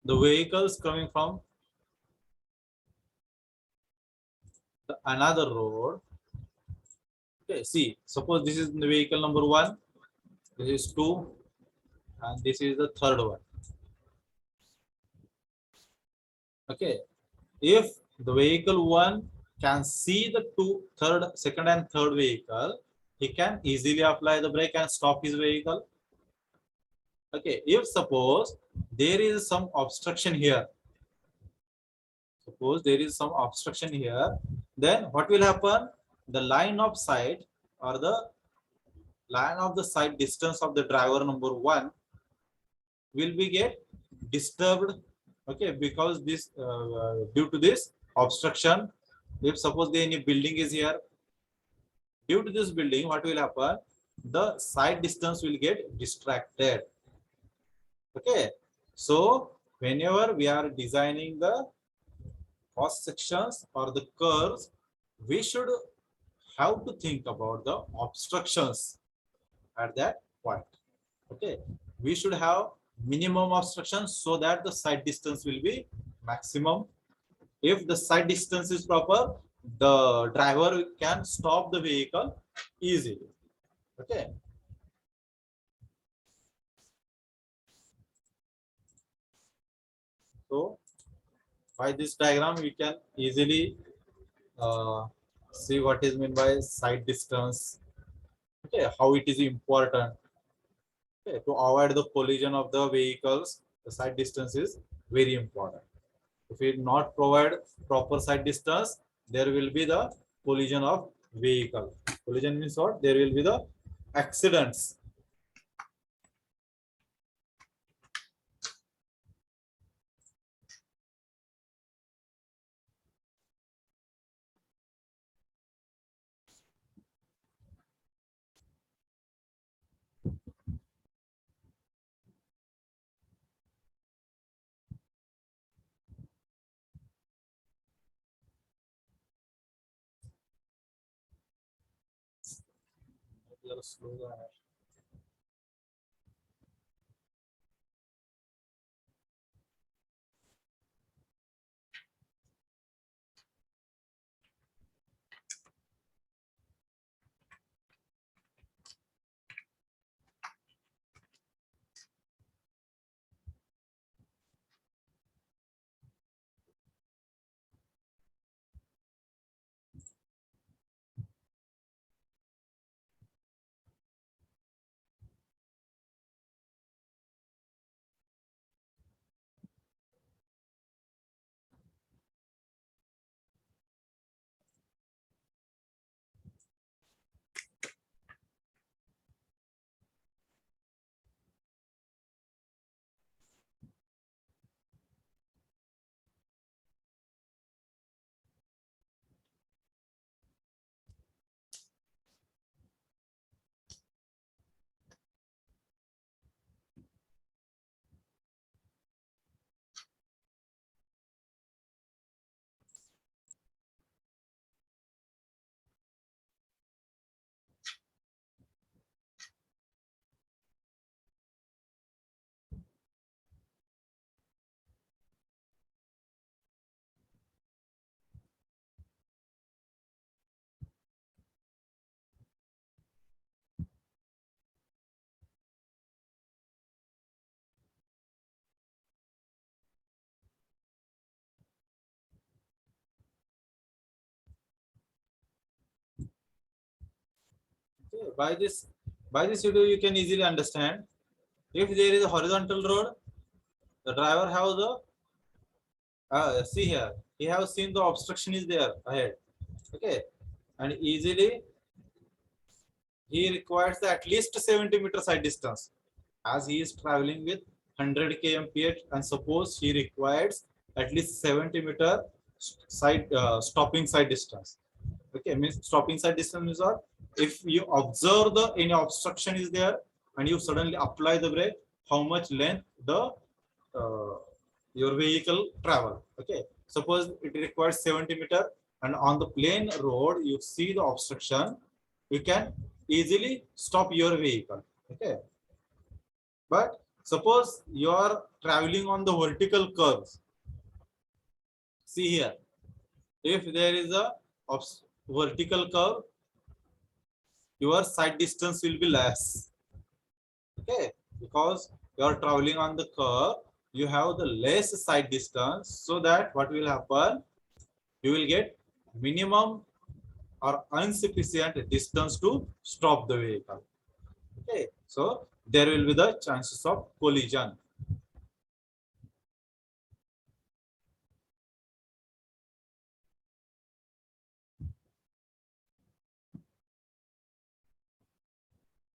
the vehicles coming from the another road. Okay, see, suppose this is the vehicle number one, this is two, and this is the third one. Okay, if the vehicle one can see the second and third vehicle, he can easily apply the brake and stop his vehicle. Okay, if suppose there is some obstruction here, suppose there is some obstruction here, then what will happen? The line of sight or the line of the sight distance of the driver number one will be get disturbed. Okay, because this due to this obstruction, if suppose there any building is here, due to this building, what will happen? The side distance will get distracted. Okay, so whenever we are designing the cross sections or the curves, we should have to think about the obstructions at that point. Okay, we should have minimum obstruction so that the side distance will be maximum. If the side distance is proper, the driver can stop the vehicle easily. Okay. So by this diagram, we can easily see what is meant by side distance. Okay, how it is important. Okay, to avoid the collision of the vehicles, the side distance is very important. If we not provide proper side distance, there will be the collision of vehicle. Collision means what? There will be the accidents. Slow down. Okay, by this video you can easily understand. If there is a horizontal road, the driver have the see here, he have seen the obstruction is there ahead. Okay, and easily he requires at least 70-meter side distance, as he is traveling with 100 kmph, and suppose he requires at least 70-meter side stopping side distance. Okay, means stopping side distance is what? If you observe the any obstruction is there and you suddenly apply the brake, how much length the uh, your vehicle travel. Okay, suppose it requires 70-meter, and on the plain road you see the obstruction, you can easily stop your vehicle. Okay, but suppose you are traveling on the vertical curves. See here, if there is a vertical curve, your side distance will be less. Okay, because you are traveling on the curve, you have the less side distance, so that what will happen, you will get minimum or insufficient distance to stop the vehicle. Okay, so there will be the chances of collision.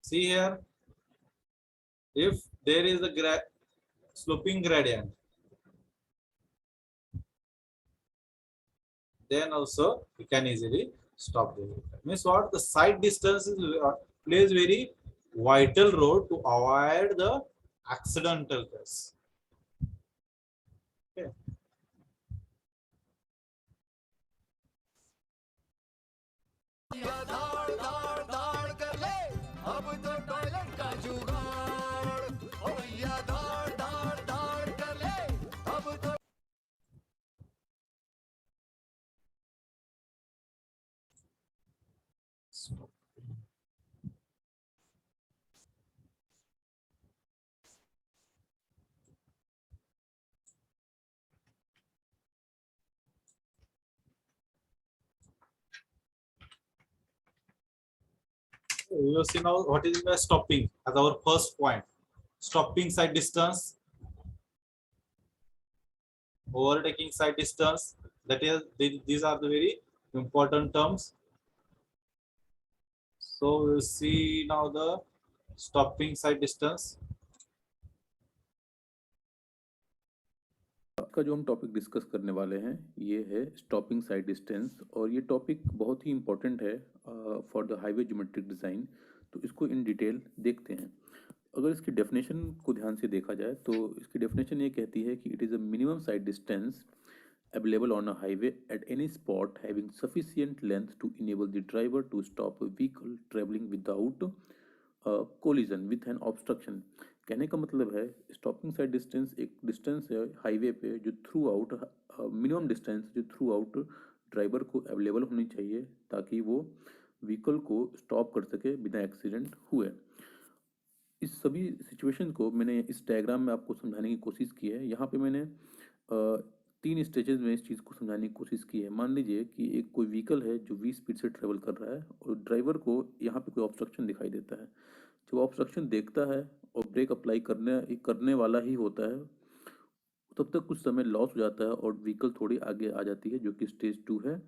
See here, if there is a sloping gradient, then also you can easily stop the vehicle. Means what? The side distance is plays very vital role to avoid the accidental case. Okay. धाड़ धाड़ धाड़ कर ले अब तो toilet का जुगाड़ ओ भैया धाड़ धाड़ धाड़ कर ले अब तो You see now what is the stopping as our first point. Stopping side distance, overtaking side distance. That is, these are the very important terms. So we'll see now the stopping side distance. का जो हम topic discuss करने वाले हैं ये है stopping sight distance, और ये टॉपिक बहुत ही इम्पोर्टेंट है for the highway geometric design. तो इसको इन डिटेल देखते हैं। अगर इसकी डेफिनेशन को ध्यान से देखा जाए तो इसकी डेफिनेशन ये कहती है कि it is a minimum side distance available on a highway at any spot having sufficient length to enable the driver to stop a vehicle traveling without collision with an obstruction। कहने का मतलब है stopping sight distance एक distance है highway पे जो through out minimum distance जो through out driver को अवेलेबल होनी चाहिए ताकि वो व्हीकल को स्टॉप कर सके बिना एक्सीडेंट हुए। इस सभी सिचुएशन को मैंने इस डायग्राम में आपको समझाने की कोशिश की है। यहाँ पे मैंने 3 स्टेजेस में इस चीज़ को समझाने की कोशिश की है। मान लीजिए कि एक कोई व्हीकल है जो 20 स्पीड से ट्रेवल कर रहा है और ड्राइवर को यहाँ पे कोई ऑब्स्ट्रक्शन दिखाई देता है। जब ऑब्स्ट्रक्शन देखता है और ब्रेक अप्लाई करने वाला ही होता है, तब तक कुछ समय लॉस हो जाता है और व्हीकल थोड़ी आगे आ जाती है, जो कि स्टेज 2 है।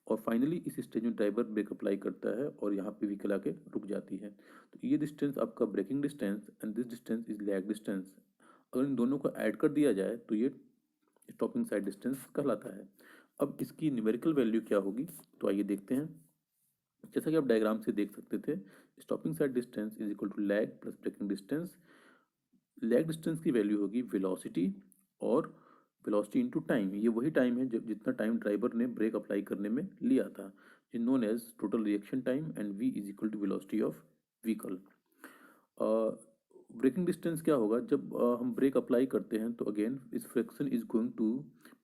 और फाइनली इस स्टेज में ड्राइवर ब्रेक अप्लाई करता है और यहाँ पे व्हीकल आके रुक जाती है। तो ये डिस्टेंस आपका braking distance and this distance is lag distance. अगर इन दोनों को ऐड कर दिया जाए तो ये स्टॉपिंग साइड डिस्टेंस कहलाता है। अब इसकी न्यूमेरिकल वैल्यू क्या होगी, तो आइए देखते हैं। जैसा कि आप डायग्राम से देख सकते थे, stopping sight distance is equal to lag plus braking distance. Lag distance की वैल्यू होगी वेलोसिटी, और वेलोसिटी इनटू टाइम, ये वही टाइम है जब जितना टाइम ड्राइवर ने ब्रेक अप्लाई करने में लिया था, is known as total reaction time, and v is equal to velocity of vehicle. Braking distance क्या होगा, जब हम ब्रेक अप्लाई करते हैं तो अगेन इस friction is going to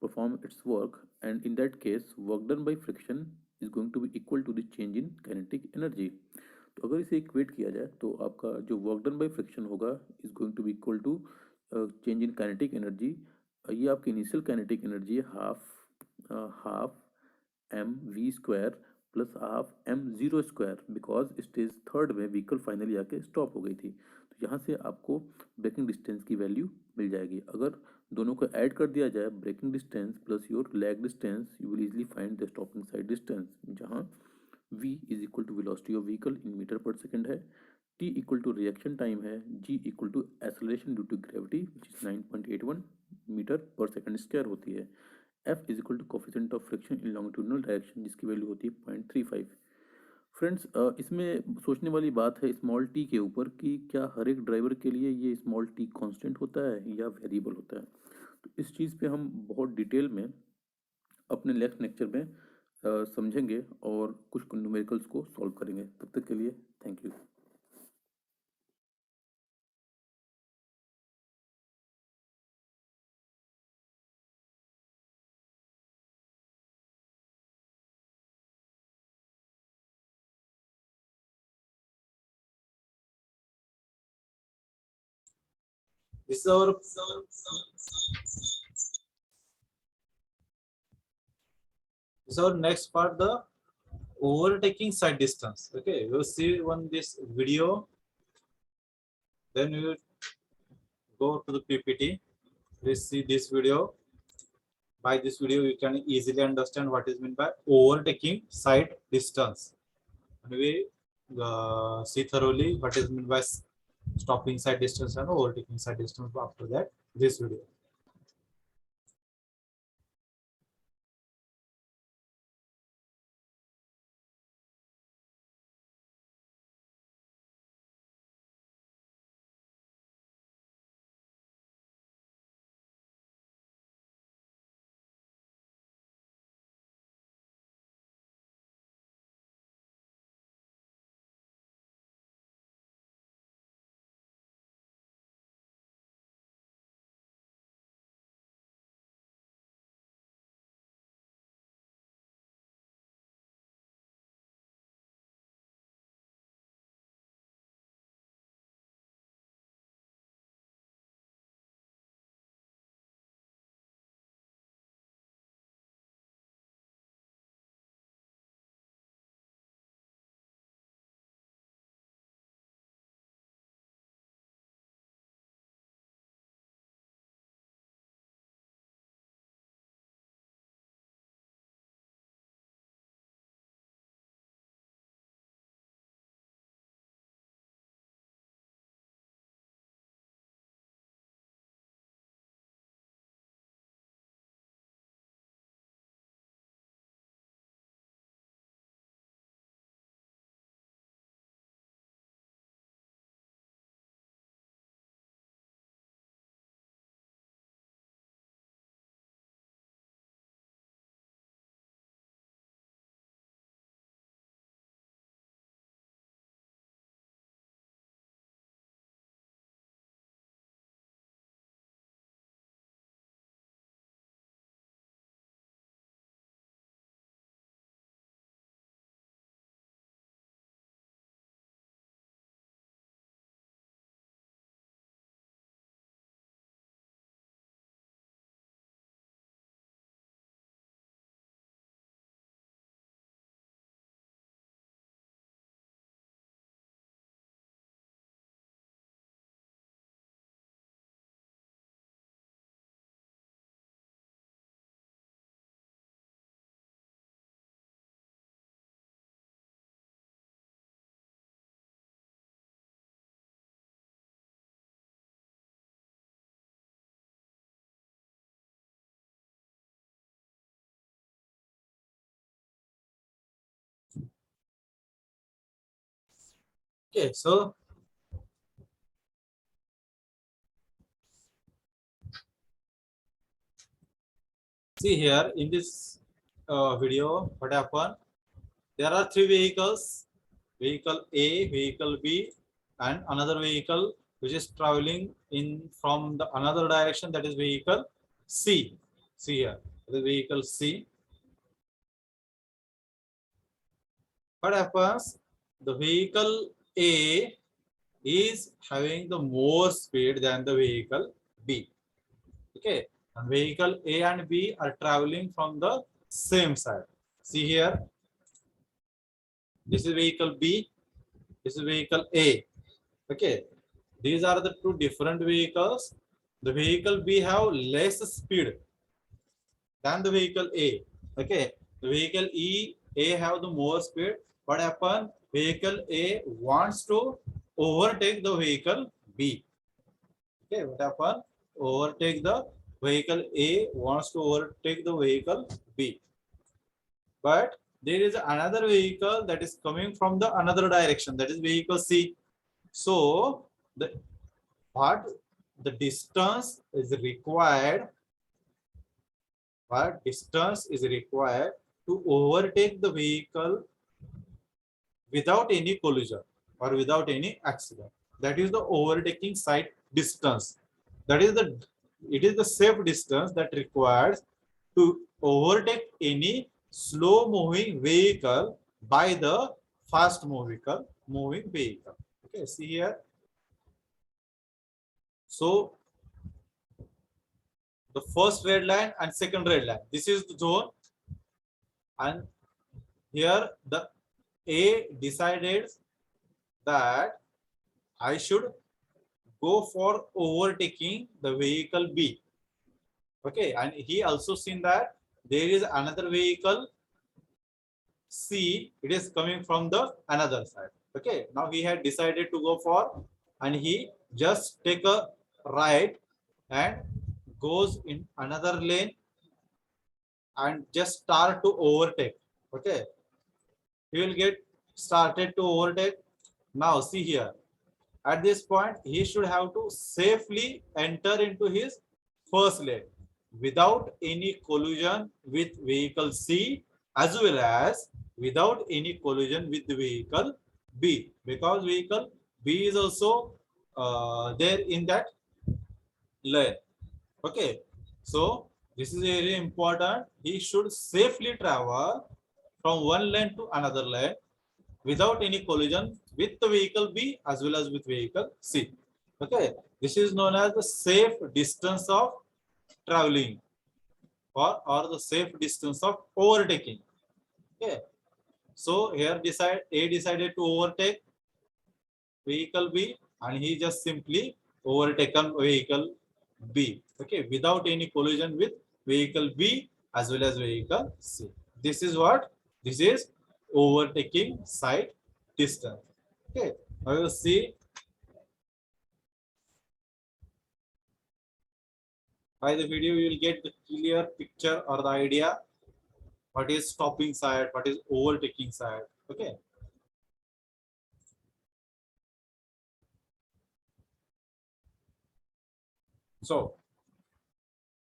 perform its work, and in that case work done by friction is going to be equal to the change in kinetic energy. तो अगर इसे इक्वेट किया जाए तो आपका जो वर्क डन बाय फ्रिक्शन होगा is going to be equal to change in kinetic energy. ये आपकी इनिशियल काइनेटिक एनर्जी है half M V square plus half m0 square, because stage third में व्हीकल फाइनली आके स्टॉप हो गई थी। तो यहाँ से आपको ब्रेकिंग डिस्टेंस की वैल्यू मिल जाएगी। अगर दोनों को ऐड कर दिया जाए, braking distance plus your lag distance, you will easily find the stopping sight distance, जहाँ v is equal to velocity of vehicle in metre per second है, t equal to reaction time है, g equal to acceleration due to gravity which is 9.81 metre per second square होती है, f is equal to coefficient of friction in longitudinal direction जिसकी value होती है 0.35। Friends, इसमें सोचने वाली बात है स्मॉल t के ऊपर कि क्या हर एक ड्राइवर के लिए ये स्मॉल t कांस्टेंट होता है या वेरिएबल होता है। तो इस चीज़ पे हम बहुत डिटेल में अपने नेक्स्ट लेक्चर में समझेंगे और कुछ न्यूमेरिकल्स को सॉल्व करेंगे। तब तक के लिए thank you. This is our next part, the overtaking side distance. Okay, you will see on this video, then we will go to the PPT. Please see this video. By this video, you can easily understand what is meant by overtaking side distance. And we see thoroughly what is meant by stopping side distance and overtaking side distance after that this video. Okay, so see here in this video, what happened? There are three vehicles: vehicle A, vehicle B, and another vehicle which is traveling in from the another direction, that is vehicle C. See here, the vehicle C. What happens? The vehicle A is having the more speed than the vehicle B. Okay, and vehicle A and B are traveling from the same side. See here, This is vehicle B. This is vehicle A. Okay. These are the two different vehicles. The vehicle B have less speed than the vehicle A. Okay. The vehicle A have the more speed. What happen? Vehicle A wants to overtake the vehicle B. Okay. What happen? Overtake the vehicle A wants to overtake the vehicle B. But there is another vehicle that is coming from the another direction, that is vehicle C. So the what the distance is required, what distance is required to overtake the vehicle without any collision or without any accident. That is the overtaking side distance. That is the, it is the safe distance that requires to overtake any slow moving vehicle by the fast moving vehicle. Okay, see here. So the first red line and second red line, this is the zone, and here the A decided that I should go for overtaking the vehicle B. Okay, and he also seen that there is another vehicle C, it is coming from the another side. Okay, now he had decided to go for, and he just take a right and goes in another lane and just start to overtake. Okay, he will get started to overtake. Now see here, at this point he should have to safely enter into his first lane without any collision with vehicle C, as well as without any collision with the vehicle B, because vehicle B is also there in that lane. Okay, so this is very important. He should safely travel from one lane to another lane without any collision with the vehicle B as well as with vehicle C. Okay, this is known as the safe distance of traveling, or the safe distance of overtaking. Okay, so here A decided to overtake vehicle B, and he just simply overtaken vehicle B. Okay, without any collision with vehicle B as well as vehicle C. This is what? This is overtaking side distance. Okay, I will see by the video you will get the clear picture or the idea what is stopping side, what is overtaking side. Okay. So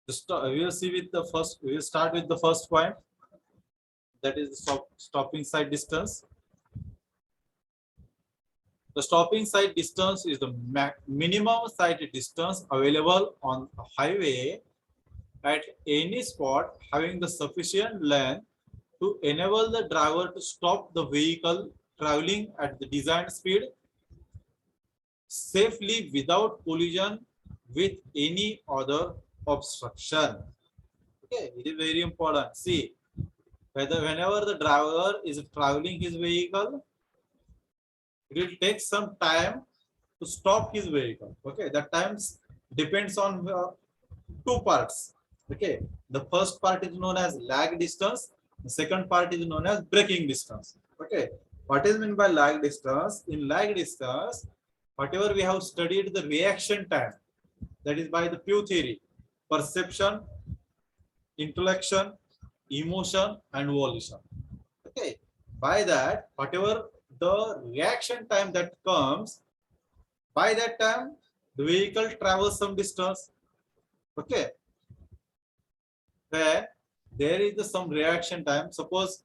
we will see with the first, we will start with the first point, that is the stopping side distance. The stopping side distance is the minimum side distance available on a highway at any spot having the sufficient length to enable the driver to stop the vehicle traveling at the designed speed safely without collision with any other obstruction. Okay, it is very important. See, whenever the driver is traveling his vehicle, it will take some time to stop his vehicle. Okay, that time depends on two parts. Okay, the first part is known as lag distance. The second part is known as braking distance. Okay, what is meant by lag distance? In lag distance, whatever we have studied the reaction time, that is by the Pew theory, perception, intellection, emotion, and volition. Okay, by that, whatever the reaction time that comes, by that time the vehicle travels some distance. Okay, where there is some reaction time, suppose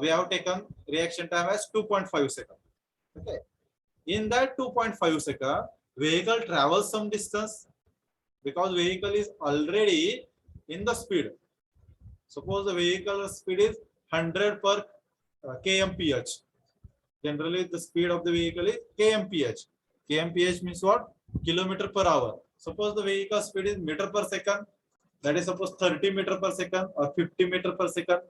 we have taken reaction time as 2.5 seconds. Okay, in that 2.5 seconds vehicle travels some distance because vehicle is already in the speed. Suppose the vehicle speed is 100 per kmph. Generally the speed of the vehicle is kmph. Kmph means what? Kilometer per hour. Suppose the vehicle speed is meter per second, that is suppose 30 meter per second or 50 meter per second.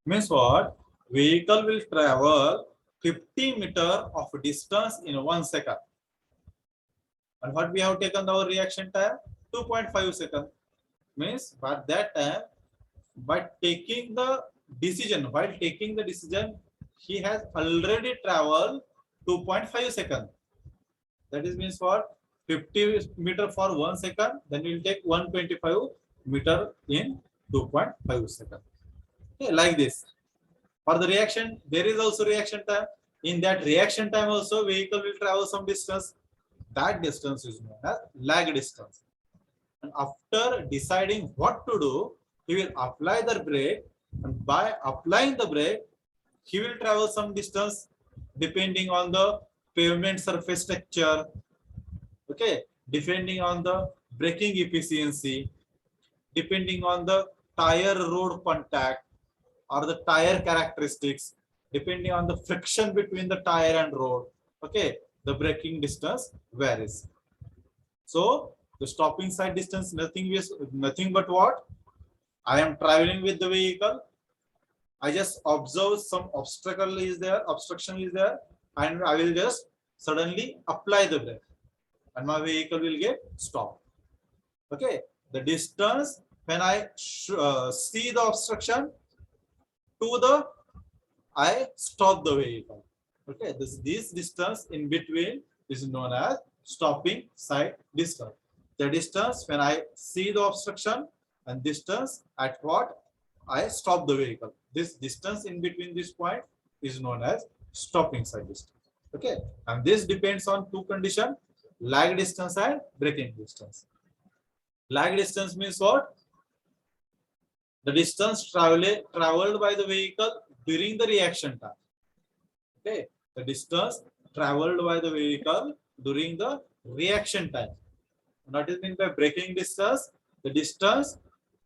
Means what? vehicle will travel 50 meter of distance in 1 second. And what we have taken our reaction time? 2.5 seconds. Means by that time, by taking the decision, while taking the decision, he has already traveled 2.5 seconds. That is means for 50 meter for 1 second, then we will take 125 meter in 2.5 seconds. Okay, like this. For the reaction, there is also reaction time. In that reaction time also, vehicle will travel some distance. That distance is known as lag distance. And after deciding what to do, he will apply the brake, and by applying the brake, he will travel some distance depending on the pavement surface structure, okay, depending on the braking efficiency, depending on the tire road contact or the tire characteristics, depending on the friction between the tire and road, okay, the braking distance varies. So the stopping side distance, nothing but what? I am traveling with the vehicle. I just observe some obstruction is there, and I will just suddenly apply the brake, and my vehicle will get stopped. Okay, the distance when I see the obstruction to the I stop the vehicle. Okay, this distance in between is known as stopping side distance. The distance when I see the obstruction and distance at what I stop the vehicle. This distance in between this point is known as stopping side distance. Okay, and this depends on two conditions: lag distance and braking distance. Lag distance means what? The distance traveled by the vehicle during the reaction time. Okay, the distance traveled by the vehicle during the reaction time. What is meant by braking distance? The distance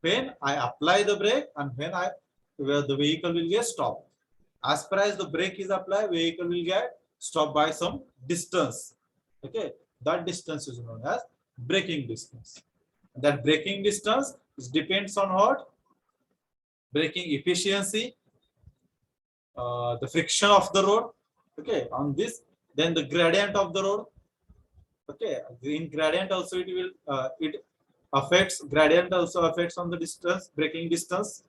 when I apply the brake and where the vehicle will get stopped. As far as the brake is applied, vehicle will get stopped by some distance. Okay, that distance is known as braking distance. That braking distance depends on what? Braking efficiency, the friction of the road. Okay, on this, then the gradient of the road. Okay, in gradient also it will gradient also affects on the distance, braking distance.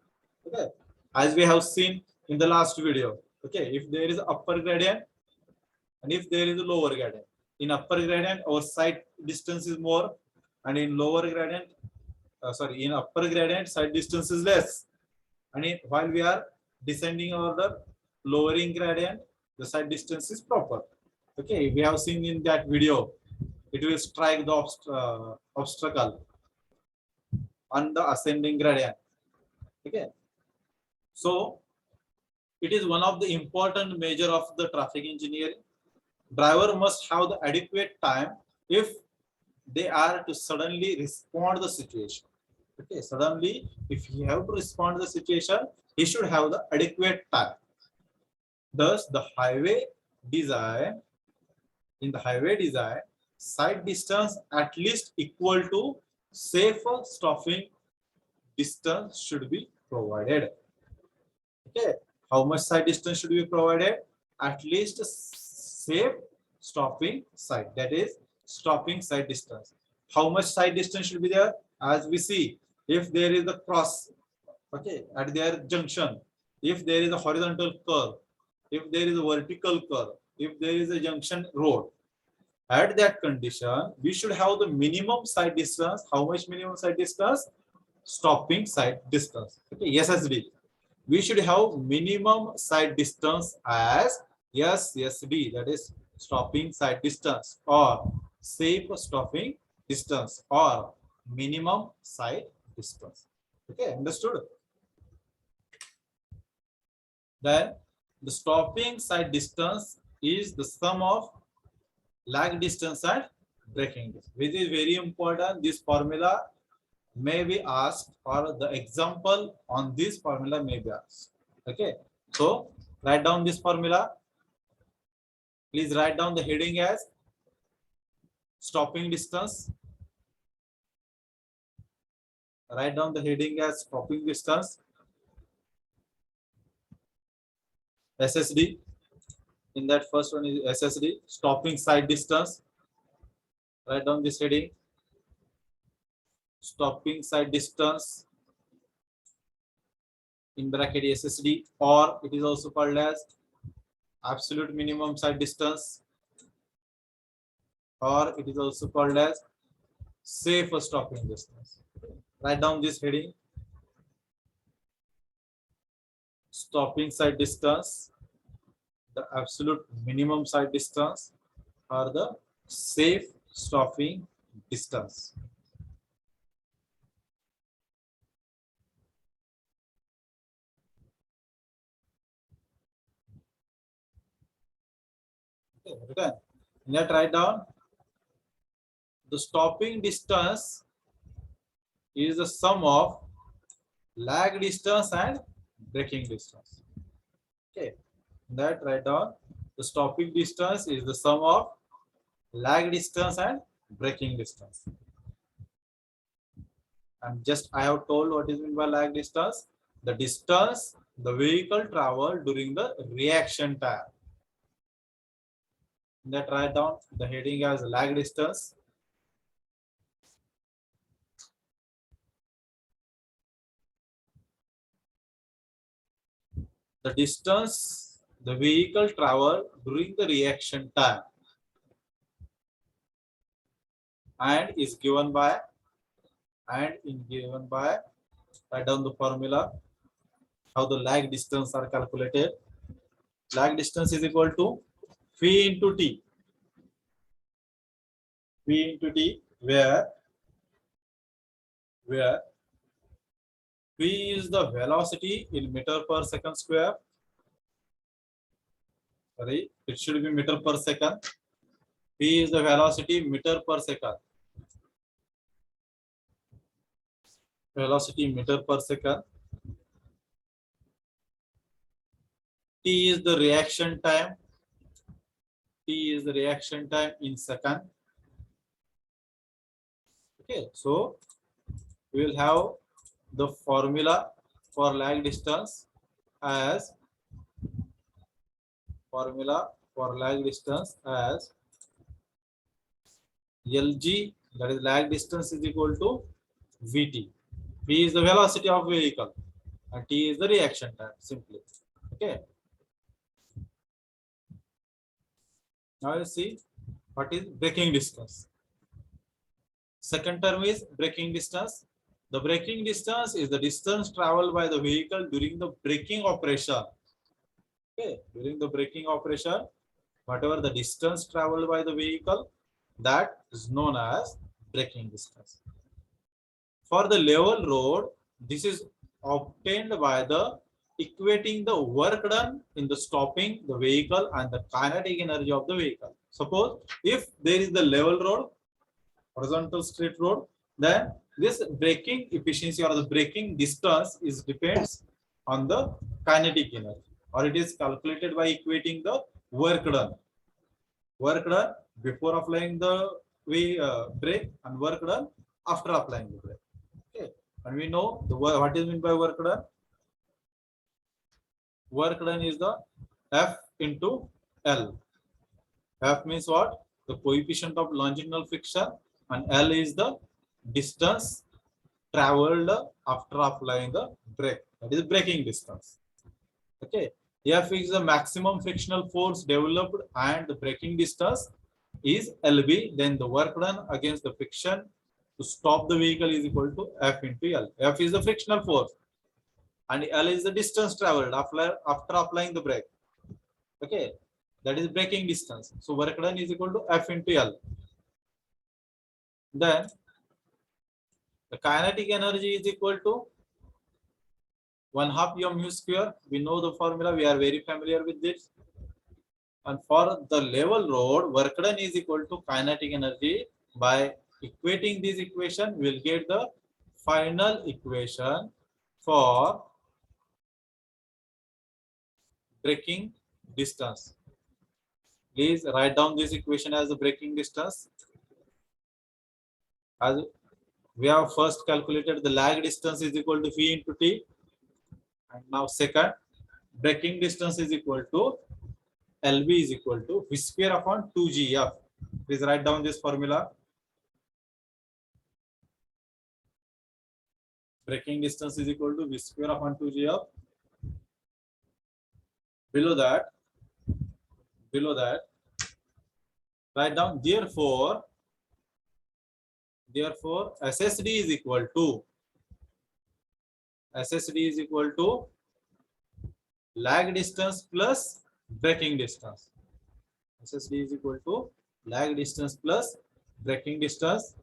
Okay, as we have seen in the last video. Okay, if there is upper gradient and if there is a lower gradient, in upper gradient our side distance is more, and in lower gradient, in upper gradient side distance is less, and while we are descending over the lowering gradient, the side distance is proper. Okay, we have seen in that video, it will strike the obstacle on the ascending gradient. Okay, so it is one of the important measure of the traffic engineering. Driver must have the adequate time if they are to suddenly respond the situation. Okay, suddenly if he have to respond the situation, he should have the adequate time. Thus, the highway design, in the highway design, side distance at least equal to safe stopping distance should be provided. Okay, how much side distance should be provided? At least safe stopping side, that is stopping side distance. How much side distance should be there? As we see, if there is a cross, okay, at their junction, if there is a horizontal curve, if there is a vertical curve, if there is a junction road, at that condition, we should have the minimum side distance. How much minimum side distance? Stopping side distance. Okay, SSD. We should have minimum side distance as SSD, that is stopping side distance, or safe stopping distance, or minimum side distance. Okay, understood? Then the stopping side distance is the sum of lag distance and braking distance, which is very important. This formula may be asked, or the example on this formula may be asked. Okay, so write down this formula. Please write down the heading as stopping distance. Write down the heading as stopping distance. SSD. In that first one is SSD, stopping side distance. Write down this heading. Stopping side distance in bracket SSD, or it is also called as absolute minimum side distance, or it is also called as safe stopping distance. Write down this heading. Stopping side distance, the absolute minimum side distance, or the safe stopping distance. Okay, written. Let's write down the stopping distance is the sum of lag distance and braking distance. Okay, that write down the stopping distance is the sum of lag distance and braking distance. And just I have told what is meant by lag distance, the distance the vehicle travel during the reaction time. That write down the heading as lag distance. The distance the vehicle travel during the reaction time and is given by write down the formula how the lag distance are calculated. Lag distance is equal to V into T. V into T, where V is the velocity in meter per second square. Sorry, it should be meter per second. V is the velocity meter per second. Velocity meter per second. T is the reaction time. T is the reaction time in second. Okay, so we will have the formula for lag distance as LG, that is lag distance, is equal to Vt. V is the velocity of vehicle and T is the reaction time, simply. Okay. Now you see what is braking distance. Second term is braking distance. The braking distance is the distance traveled by the vehicle during the braking operation. Okay, during the braking operation, whatever the distance traveled by the vehicle, that is known as braking distance. For the level road, this is obtained by the equating the work done in the stopping the vehicle and the kinetic energy of the vehicle. Suppose if there is the level road, horizontal straight road, then this braking efficiency or the braking distance is depends on the kinetic energy, or it is calculated by equating the work done before applying the brake and work done after applying the brake. Okay, and we know the what is meant by work done. Work done is the F into L. F means what? The coefficient of longitudinal friction, and L is the distance traveled after applying the brake. That is braking distance. Okay. F is the maximum frictional force developed and the braking distance is LB. Then the work done against the friction to stop the vehicle is equal to F into L. F is the frictional force and L is the distance traveled after applying the brake. Okay, that is braking distance. So work done is equal to F into L. Then the kinetic energy is equal to 1/2 mu square. We know the formula. We are very familiar with this. And for the level road, work done is equal to kinetic energy. By equating this equation, we will get the final equation for braking distance. Please write down this equation as the braking distance. As we have first calculated the lag distance is equal to V into T. And now second, braking distance is equal to LB is equal to V square upon 2GF. Please write down this formula. Braking distance is equal to V square upon 2GF. Below that, write down therefore SSD is equal to lag distance plus braking distance. SSD is equal to lag distance plus braking distance.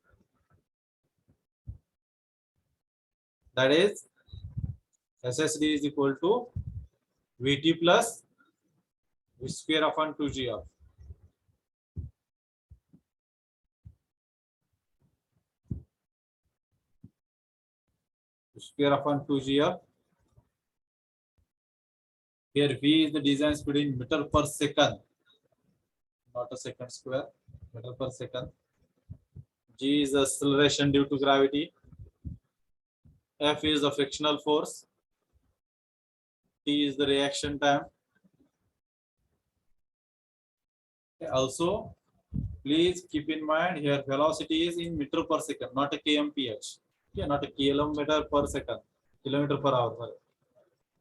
That is SSD is equal to VT plus V square upon 2GF. Square upon 2GF. Here V is the design speed in meter per second, not a second square, meter per second. G is the acceleration due to gravity. F is the frictional force. T is the reaction time. Also, please keep in mind here velocity is in meter per second, not a kmph. Okay, not a kilometer per second, kilometer per hour. Sorry.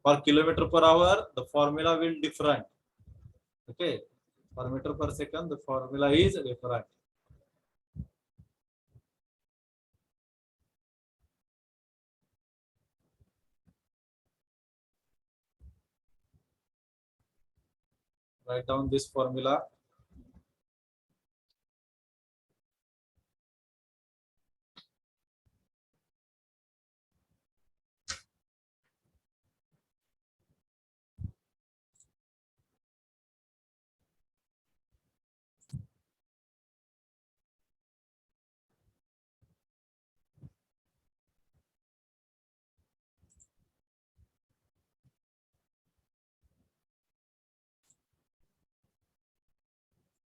For kilometer per hour, the formula will different. Okay, for meter per second, the formula is different. Write down this formula.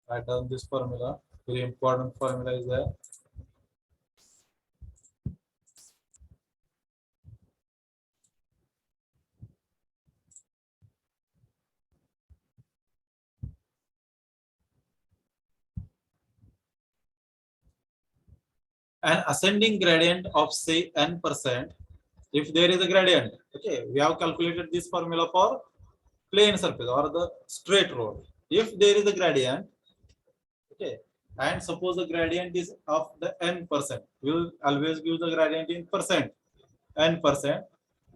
Write down this formula. Very important formula is there. An ascending gradient of say n%. If there is a gradient, okay, we have calculated this formula for plane surface or the straight road. If there is a gradient, okay, and suppose the gradient is of the n%, we will always give the gradient in percent, n%.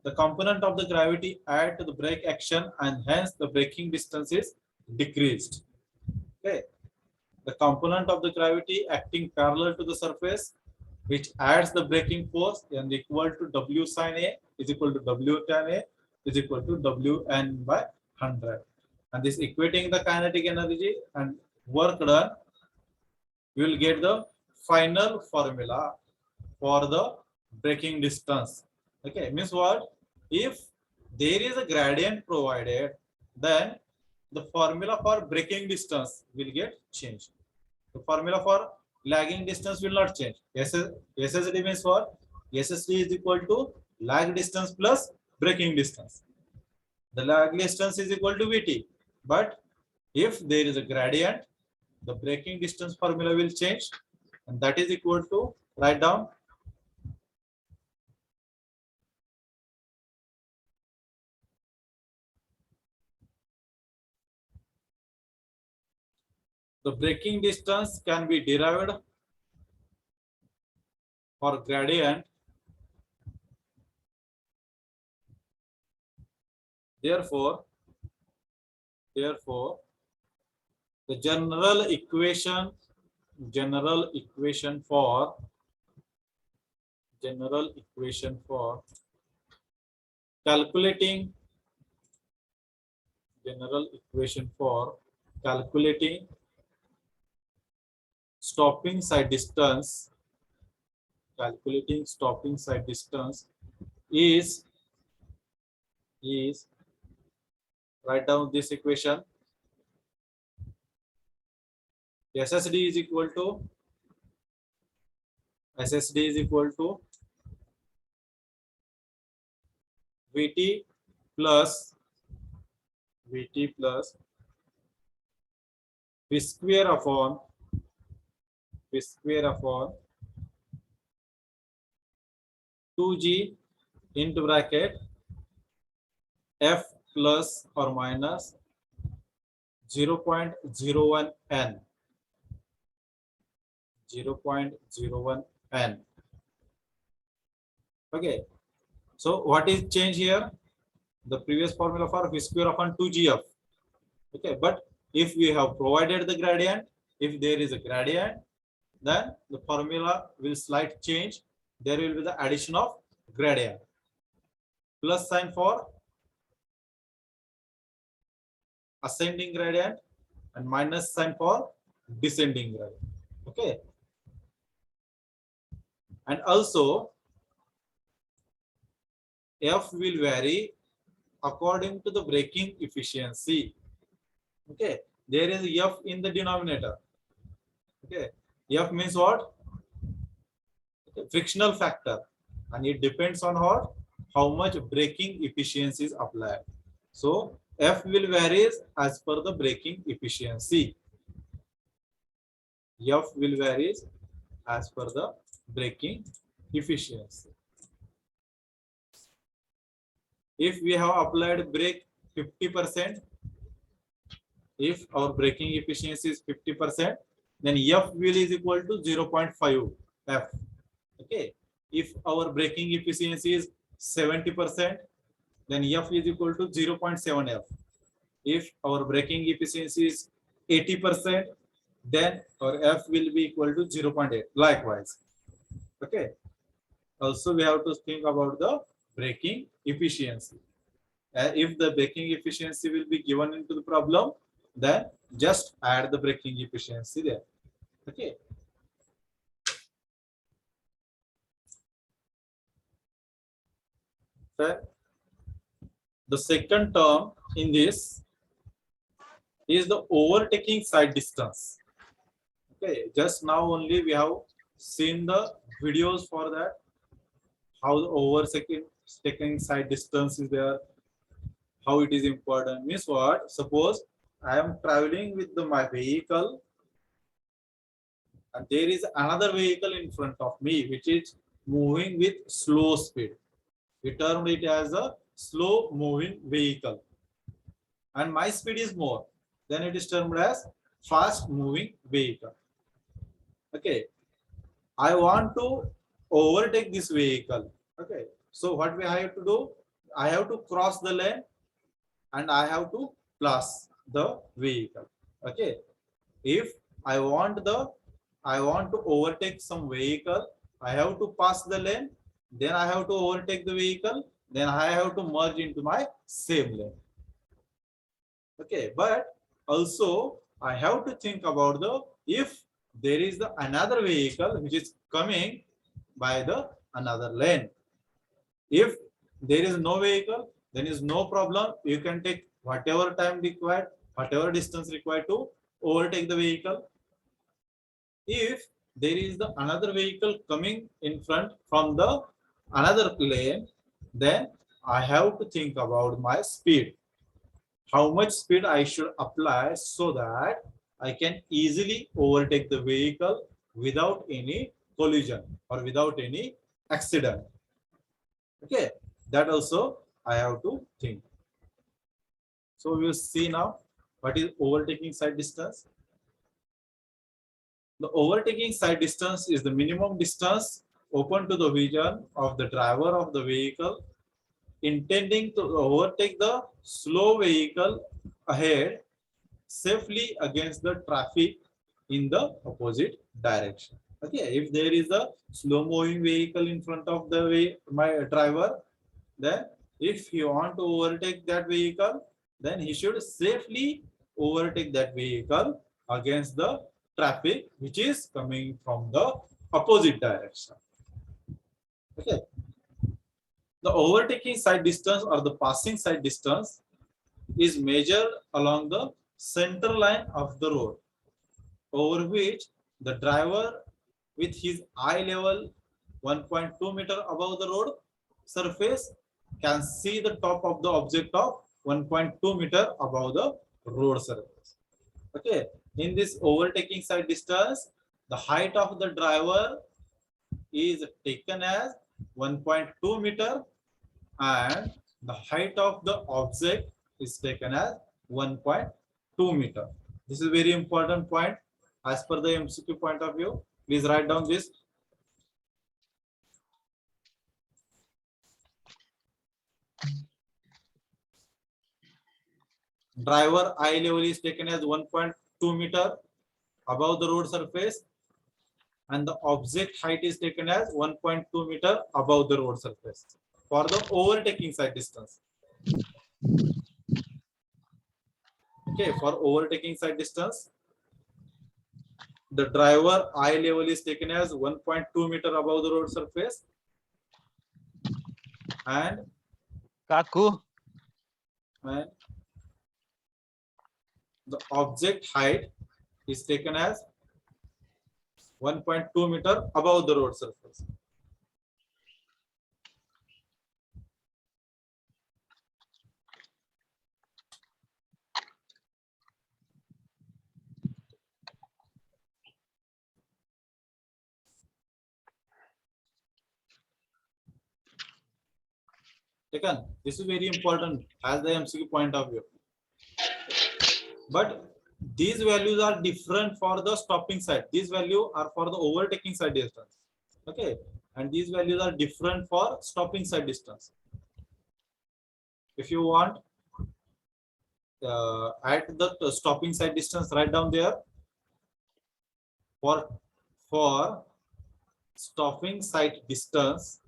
The component of the gravity add to the brake action and hence the braking distance is decreased. Okay, the component of the gravity acting parallel to the surface which adds the braking force and equal to W sin A is equal to W tan A is equal to Wn by 100. And this equating the kinetic energy and work done, you will get the final formula for the braking distance. Okay, means what? If there is a gradient provided, then the formula for braking distance will get changed. The formula for lagging distance will not change. SSD means what? SSD is equal to lag distance plus braking distance. The lag distance is equal to VT. But if there is a gradient, the braking distance formula will change, and that is equal to, write down, the braking distance can be derived for gradient. Therefore, the general equation for calculating stopping side distance is write down this equation. SSD is equal to VT plus Vt plus v square upon 2g into bracket f plus or minus 0.01 n. 0.01 n. Okay. So what is change here? The previous formula for v square upon 2gf. Okay, but if we have provided the gradient, if there is a gradient, then the formula will slight change. There will be the addition of gradient. Plus sign for ascending gradient and minus sign for descending gradient. Okay. And also f will vary according to the braking efficiency. Okay, there is f in the denominator. Okay, f means what? Okay, frictional factor, and it depends on what, how much braking efficiency is applied. So f will vary as per the braking efficiency. F will vary as per the braking efficiency. If we have applied brake 50%, if our braking efficiency is 50%, then F will is equal to 0.5 F. Okay. If our braking efficiency is 70%, then F is equal to 0.7 F. If our braking efficiency is 80%, then our F will be equal to 0.8. Likewise. Okay. Also, we have to think about the braking efficiency. If the braking efficiency will be given into the problem, then just add the braking efficiency there. Okay. Then the second term in this is the overtaking side distance. Okay, just now only we have seen the videos for that, how the overtaking side distance is there, how it is important. Means what? Suppose I am traveling with my vehicle and there is another vehicle in front of me which is moving with slow speed. We termed it as a slow moving vehicle, and my speed is more, then it is termed as fast moving vehicle. Okay, I want to overtake this vehicle. Okay, so what we have to do? I have to cross the lane and I have to pass the vehicle. Okay, if I want to overtake some vehicle, I have to pass the lane, then I have to overtake the vehicle, then I have to merge into my same lane. Okay, but also I have to think about the, if there is the another vehicle which is coming by the another lane. If there is no vehicle, then is no problem. You can take whatever time required, whatever distance required to overtake the vehicle. If there is the another vehicle coming in front from the another lane, then I have to think about my speed. How much speed I should apply so that I can easily overtake the vehicle without any collision or without any accident. Okay, that also I have to think. So we will see now what is overtaking side distance. The overtaking side distance is the minimum distance open to the vision of the driver of the vehicle intending to overtake the slow vehicle ahead safely against the traffic in the opposite direction. Okay, if there is a slow moving vehicle in front of the my driver, then if he want to overtake that vehicle, then he should safely overtake that vehicle against the traffic which is coming from the opposite direction. Okay, the overtaking side distance or the passing side distance is measured along the center line of the road, over which the driver with his eye level 1.2 meter above the road surface can see the top of the object of 1.2 meter above the road surface. Okay, in this overtaking side distance, the height of the driver is taken as 1.2 meter and the height of the object is taken as 1.2 meter. This is very important point as per the MCQ point of view. Please write down this. Driver eye level is taken as 1.2 meter above the road surface and the object height is taken as 1.2 meter above the road surface for the overtaking side distance. Okay, for overtaking side distance, the driver eye level is taken as 1.2 meter above the road surface and the object height is taken as 1.2 meter above the road surface. Taken. This is very important as the MCQ point of view. But these values are different for the stopping side. These values are for the overtaking side distance. Okay, and these values are different for stopping side distance. If you want, at the stopping side distance, write down there. For stopping side distance,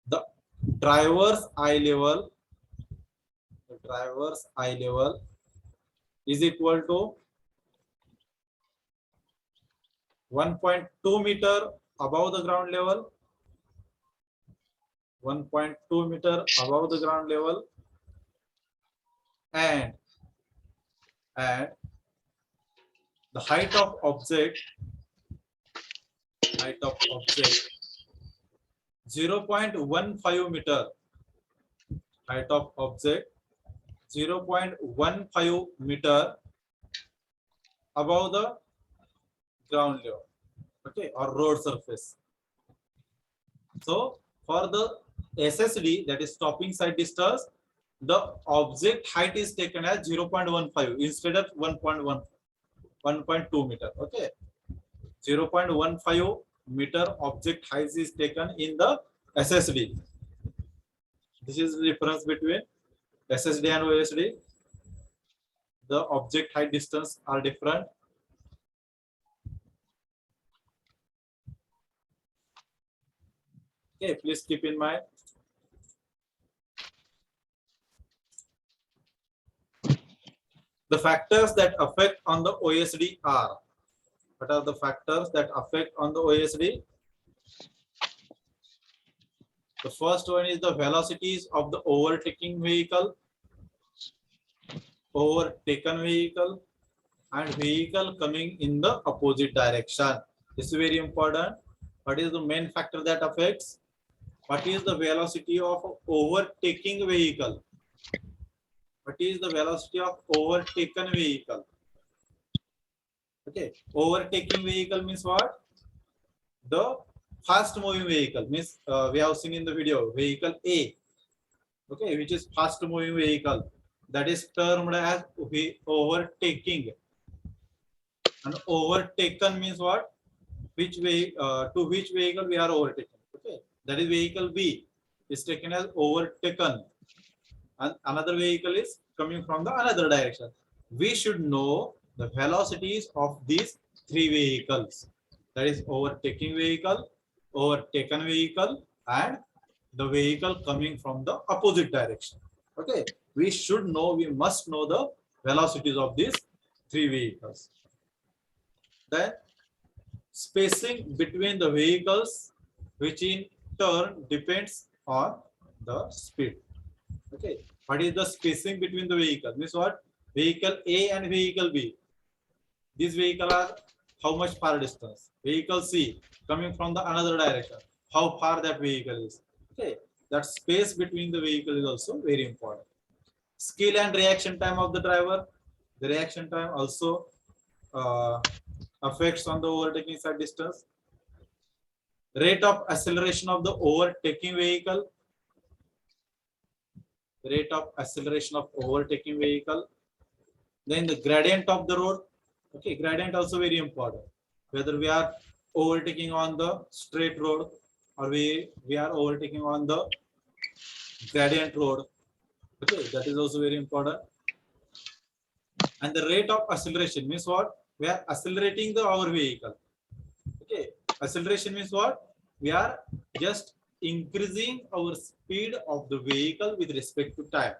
the driver's eye level is equal to 1.2 meter above the ground level, 1.2 meter above the ground level, and the height of object 0.15 meter, height of object 0.15 meter above the ground level, okay, or road surface. So for the SSD, that is stopping side distance, the object height is taken as 0.15 instead of 1.2 meter. Okay, 0.15 meter object height is taken in the SSD. This is the difference between SSD and OSD. The object height distance are different. Okay, please keep in mind. The factors that affect on the OSD are, what are the factors that affect on the OSD? The first one is the velocities of the overtaken vehicle, and vehicle coming in the opposite direction. This is very important. What is the main factor that affects? What is the velocity of overtaking vehicle? What is the velocity of overtaken vehicle? Okay, overtaking vehicle means what? The fast moving vehicle means we have seen in the video vehicle A, okay, which is fast moving vehicle, that is termed as overtaking. And overtaken means what? Which way to which vehicle we are overtaken? Okay, that is vehicle B is taken as overtaken, and another vehicle is coming from the another direction. We should know the velocities of these three vehicles, that is overtaking vehicle, overtaken vehicle, and the vehicle coming from the opposite direction. Okay, we should know, we must know the velocities of these three vehicles. Then spacing between the vehicles, which in turn depends on the speed. Okay, what is the spacing between the vehicles? Means what? Vehicle A and vehicle B. These vehicles are how much far distance. Vehicle C coming from the another direction, how far that vehicle is. Okay, that space between the vehicle is also very important. Skill and reaction time of the driver. The reaction time also affects on the overtaking side distance. Rate of acceleration of the overtaking vehicle. Rate of acceleration of overtaking vehicle. Then the gradient of the road. Okay, gradient also very important. Whether we are overtaking on the straight road or we are overtaking on the gradient road. Okay, that is also very important. And the rate of acceleration means what? We are accelerating our vehicle. Okay, acceleration means what? We are just increasing our speed of the vehicle with respect to time.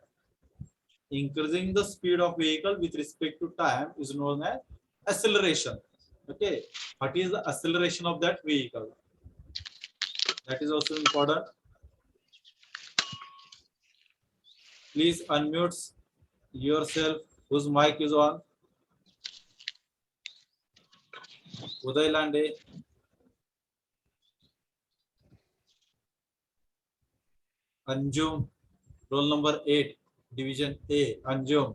Increasing the speed of vehicle with respect to time is known as acceleration. Okay, what is the acceleration of that vehicle? That is also important. Please unmute yourself whose mic is on. Uday Lande. Anjum, roll number 8, division A, Anjum.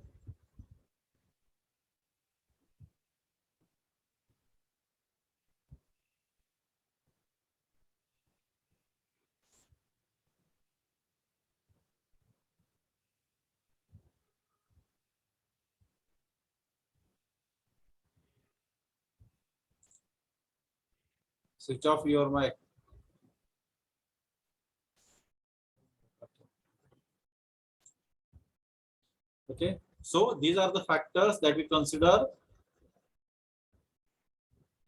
Switch off your mic. Okay, so these are the factors that we consider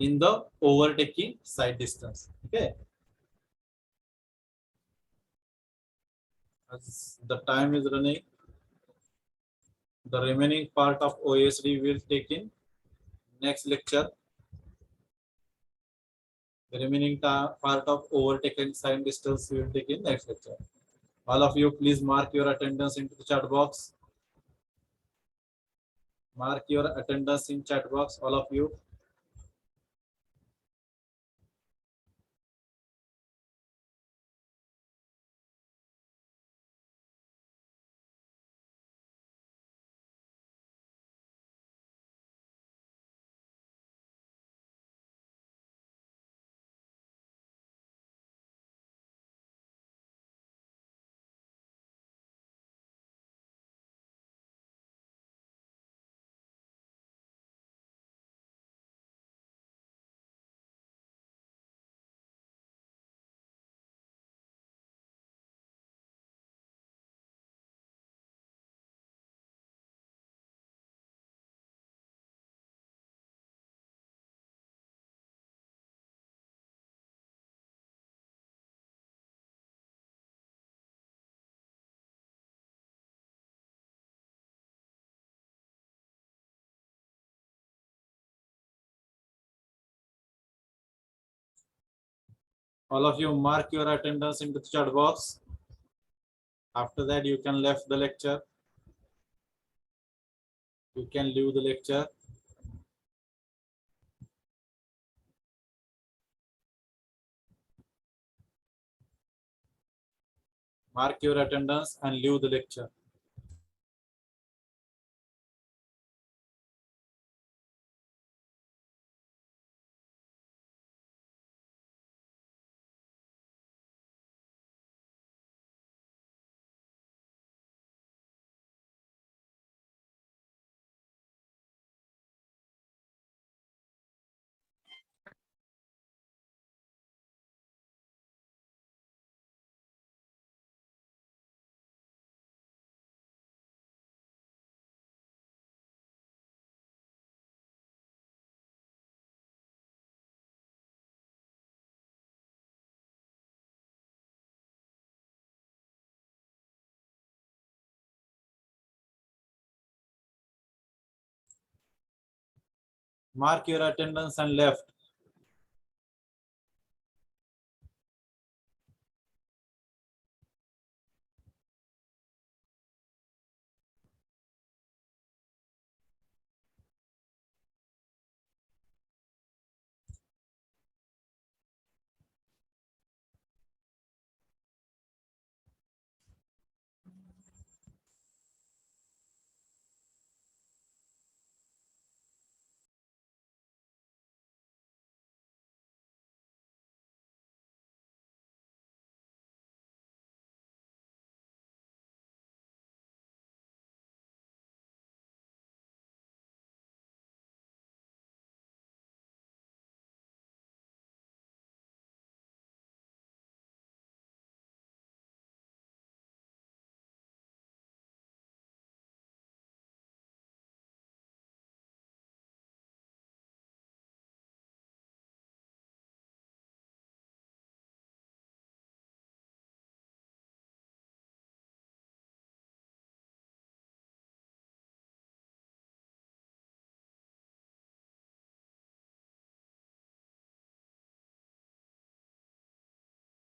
in the overtaking side distance. Okay, as the time is running, the remaining part of OSD will take in next lecture. The remaining part of overtaking side distance we will take in next lecture. All of you, please mark your attendance into the chat box. Mark your attendance in chat box, all of you. All of you mark your attendance into the chat box. After that, you can left the lecture. You can leave the lecture. Mark your attendance and leave the lecture. Mark your attendance and left.